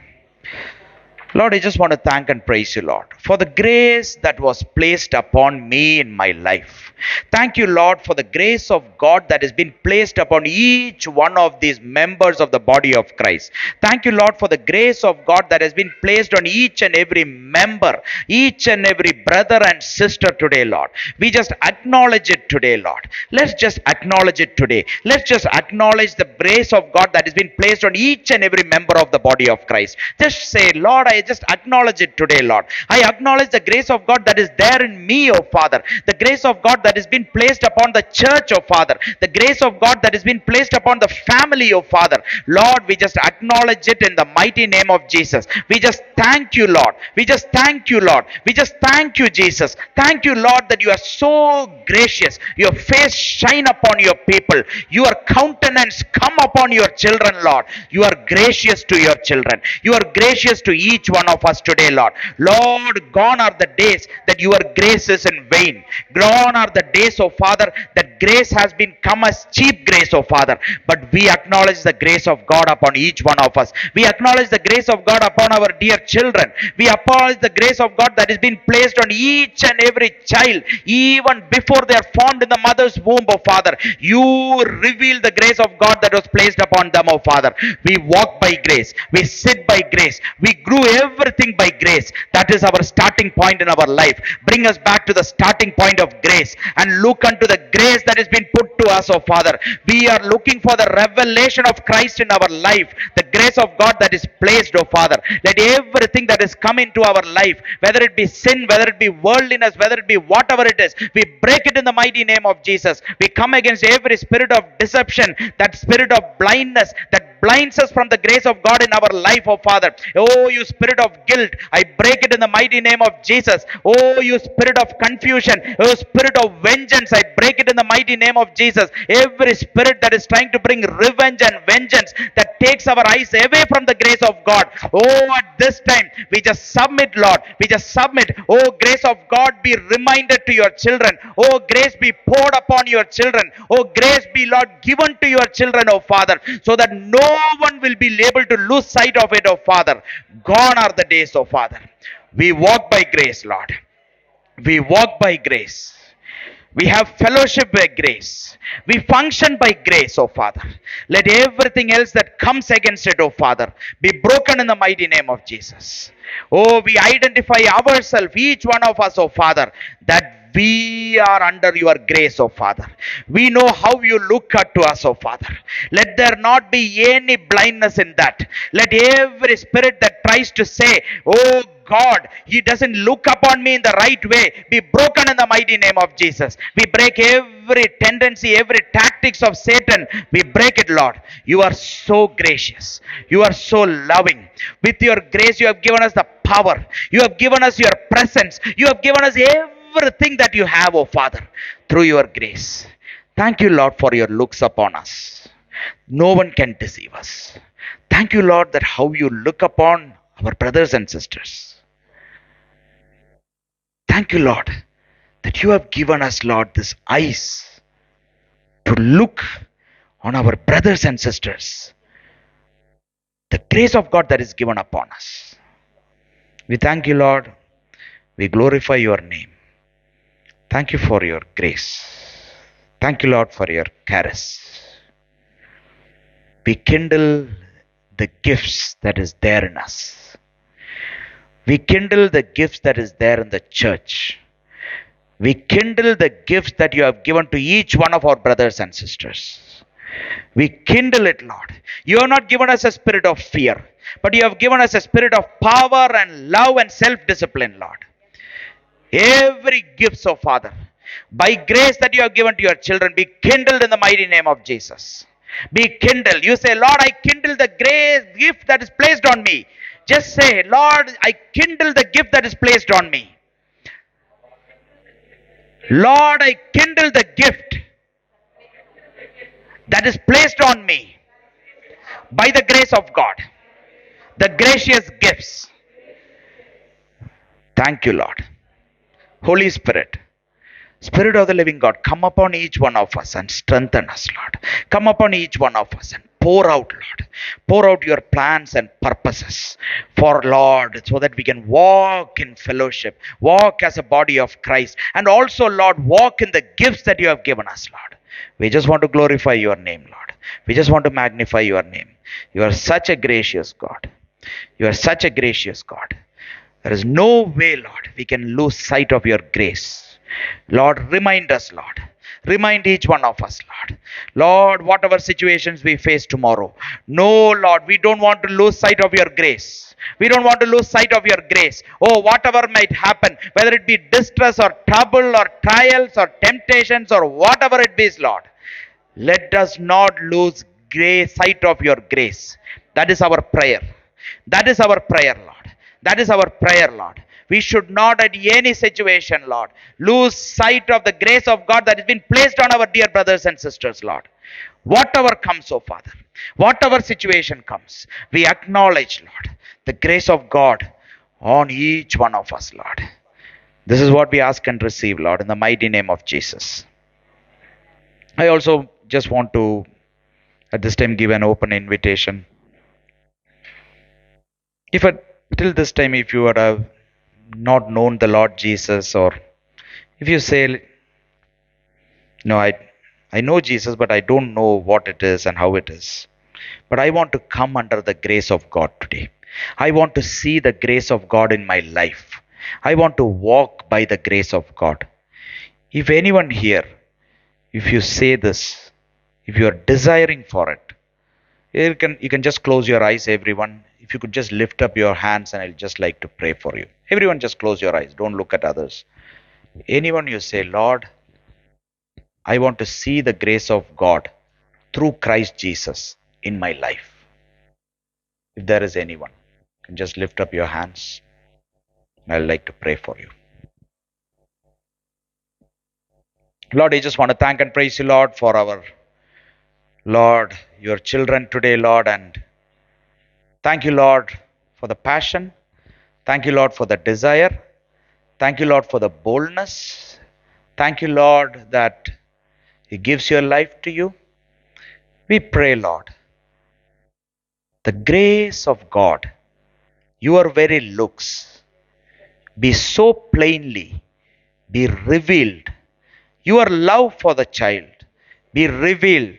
Lord, I just want to thank and praise you, Lord, for the grace that was placed upon me in my life. Thank you, Lord, for the grace of God that has been placed upon each one of these members of the body of Christ. Thank you, Lord, for the grace of God that has been placed on each and every member, each and every brother and sister today, Lord. We just acknowledge it today, Lord. Let's just acknowledge it today. Let's just acknowledge the grace of God that has been placed on each and every member of the body of Christ. Just say, Lord, I just acknowledge it today, Lord. I acknowledge the grace of God that is there in me, oh Father. The grace of God that has been placed upon the church, oh Father. The grace of God that has been placed upon the family, oh Father. Lord, we just acknowledge it in the mighty name of Jesus. We just thank you, Lord. We just thank you, Lord. We just thank you, Jesus. Thank you, Lord, that you are so gracious. Your face shine upon your people. Your countenance come upon your children, Lord. You are gracious to your children. You are gracious to each one of us today, Lord. Lord, gone are the days that your grace is in vain. Gone are the days, oh Father, that grace has been come as cheap grace, oh Father. But we acknowledge the grace of God upon each one of us. We acknowledge the grace of God upon our dear children. We acknowledge the grace of God that has been placed on each and every child, even before they are formed in the mother's womb, oh Father. You reveal the grace of God that was placed upon them, oh Father. We walk by grace. We sit by grace. We grew everything by grace. That is our starting point in our life. Bring us back to the starting point of grace and look unto the grace that has been put to us, oh Father. We are looking for the revelation of Christ in our life, the grace of God that is placed, oh Father. Let everything that has come into our life, whether it be sin, whether it be worldliness, whether it be whatever it is, we break it in the mighty name of Jesus. We come against every spirit of deception, that spirit of blindness that blinds us from the grace of God in our life, oh Father. Oh, you spirit of guilt, I break it in the mighty name of Jesus. Oh, you spirit of confusion, oh spirit of vengeance, I break it in the mighty name of Jesus. Every spirit that is trying to bring revenge and vengeance that takes our eyes away from the grace of God, oh, at this time we just submit, Lord. We just submit. Oh, grace of God, be reminded to your children. Oh, grace be poured upon your children. Oh, grace be, Lord, given to your children, oh Father, so that no one will be able to lose sight of it, oh Father. Gone are the days, oh Father. We walk by grace, Lord. We walk by grace. We have fellowship by grace. We function by grace, oh Father. Let everything else that comes against it, oh Father, be broken in the mighty name of Jesus. Oh, we identify ourselves, each one of us, oh Father, that we are under your grace, oh Father. We know how you look at to us, oh Father. Let there not be any blindness in that. Let every spirit that tries to say, oh God, he doesn't look upon me in the right way, be broken in the mighty name of Jesus. We break every tendency, every tactics of Satan. We break it, Lord. You are so gracious. You are so loving. With your grace, you have given us the power. You have given us your presence. You have given us everything that you have, oh Father, through your grace. Thank you, Lord, for your looks upon us. No one can deceive us. Thank you, Lord, that how you look upon our brothers and sisters. Thank you, Lord, that you have given us, Lord, this eyes to look on our brothers and sisters The grace of God that is given upon us. We thank you, Lord. We glorify your name. Thank you for your grace. Thank you, Lord, for your charis. We kindle the gifts that is there in us. We kindle the gifts that is there in the church. We kindle the gifts that you have given to each one of our brothers and sisters. We kindle it, Lord. You have not given us a spirit of fear, but you have given us a spirit of power and love and self-discipline, Lord. Every gift, so Father, by grace that you have given to your children, be kindled in the mighty name of Jesus. Be kindled. You say, Lord, I kindle the grace gift that is placed on me. Just say, Lord, I kindle the gift that is placed on me. Lord, I kindle the gift that is placed on me by the grace of God. The gracious gifts. Thank you, Lord. Holy Spirit, Spirit of the living God, come upon each one of us and strengthen us, Lord. Come upon each one of us and pour out, Lord. Pour out your plans and purposes for, Lord, so that we can walk in fellowship, walk as a body of Christ, and also, Lord, walk in the gifts that you have given us, Lord. We just want to glorify your name, Lord. We just want to magnify your name. You are such a gracious God. You are such a gracious God. There is no way, Lord, we can lose sight of your grace. Lord, remind us, Lord. Remind each one of us, Lord. Lord, whatever situations we face tomorrow. No, Lord, we don't want to lose sight of your grace. We don't want to lose sight of your grace. Oh, whatever might happen, whether it be distress or trouble or trials or temptations or whatever it be, Lord. Let us not lose sight of your grace. That is our prayer. That is our prayer, Lord. That is our prayer, Lord. We should not at any situation, Lord, lose sight of the grace of God that has been placed on our dear brothers and sisters, Lord. Whatever comes, oh Father, whatever situation comes, we acknowledge, Lord, the grace of God on each one of us, Lord. This is what we ask and receive, Lord, in the mighty name of Jesus. I also just want to, at this time, give an open invitation. If till this time, if you would have not known the Lord Jesus, or if you say, no, I know Jesus, but I don't know what it is and how it is. But I want to come under the grace of God today. I want to see the grace of God in my life. I want to walk by the grace of God. If anyone here, if you say this, if you are desiring for it, you can just close your eyes, everyone. If you could just lift up your hands, and I'll just like to pray for you. Everyone just close your eyes. Don't look at others. Anyone you say, Lord, I want to see the grace of God through Christ Jesus in my life. If there is anyone, you can just lift up your hands. I'd like to pray for you. Lord, I just want to thank and praise you, Lord, for our, Lord, your children today, Lord, and thank you, Lord, for the passion. Thank you, Lord, for the desire. Thank you, Lord, for the boldness. Thank you, Lord, that He gives your life to you. We pray, Lord, the grace of God, your very looks, be so plainly, be revealed. Your love for the child be revealed.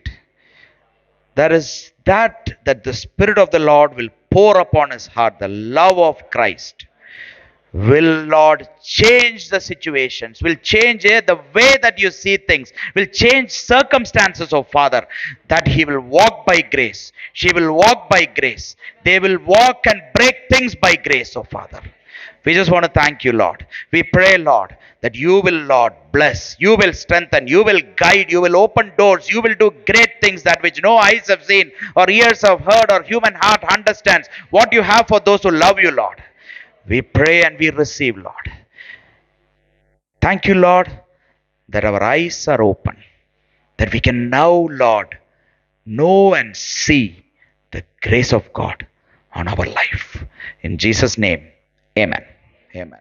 There is that the Spirit of the Lord will pour upon his heart, the love of Christ will, Lord, change the situations, will change the way that you see things, will change circumstances, oh Father, that he will walk by grace, she will walk by grace, they will walk and break things by grace, oh Father. We just want to thank you, Lord. We pray, Lord, that you will, Lord, bless, you will strengthen, you will guide, you will open doors, you will do great things that which no eyes have seen or ears have heard or human heart understands. What you have for those who love you, Lord. We pray and we receive, Lord. Thank you, Lord, that our eyes are open, that we can now, Lord, know and see the grace of God on our life. In Jesus' name, amen. Amen.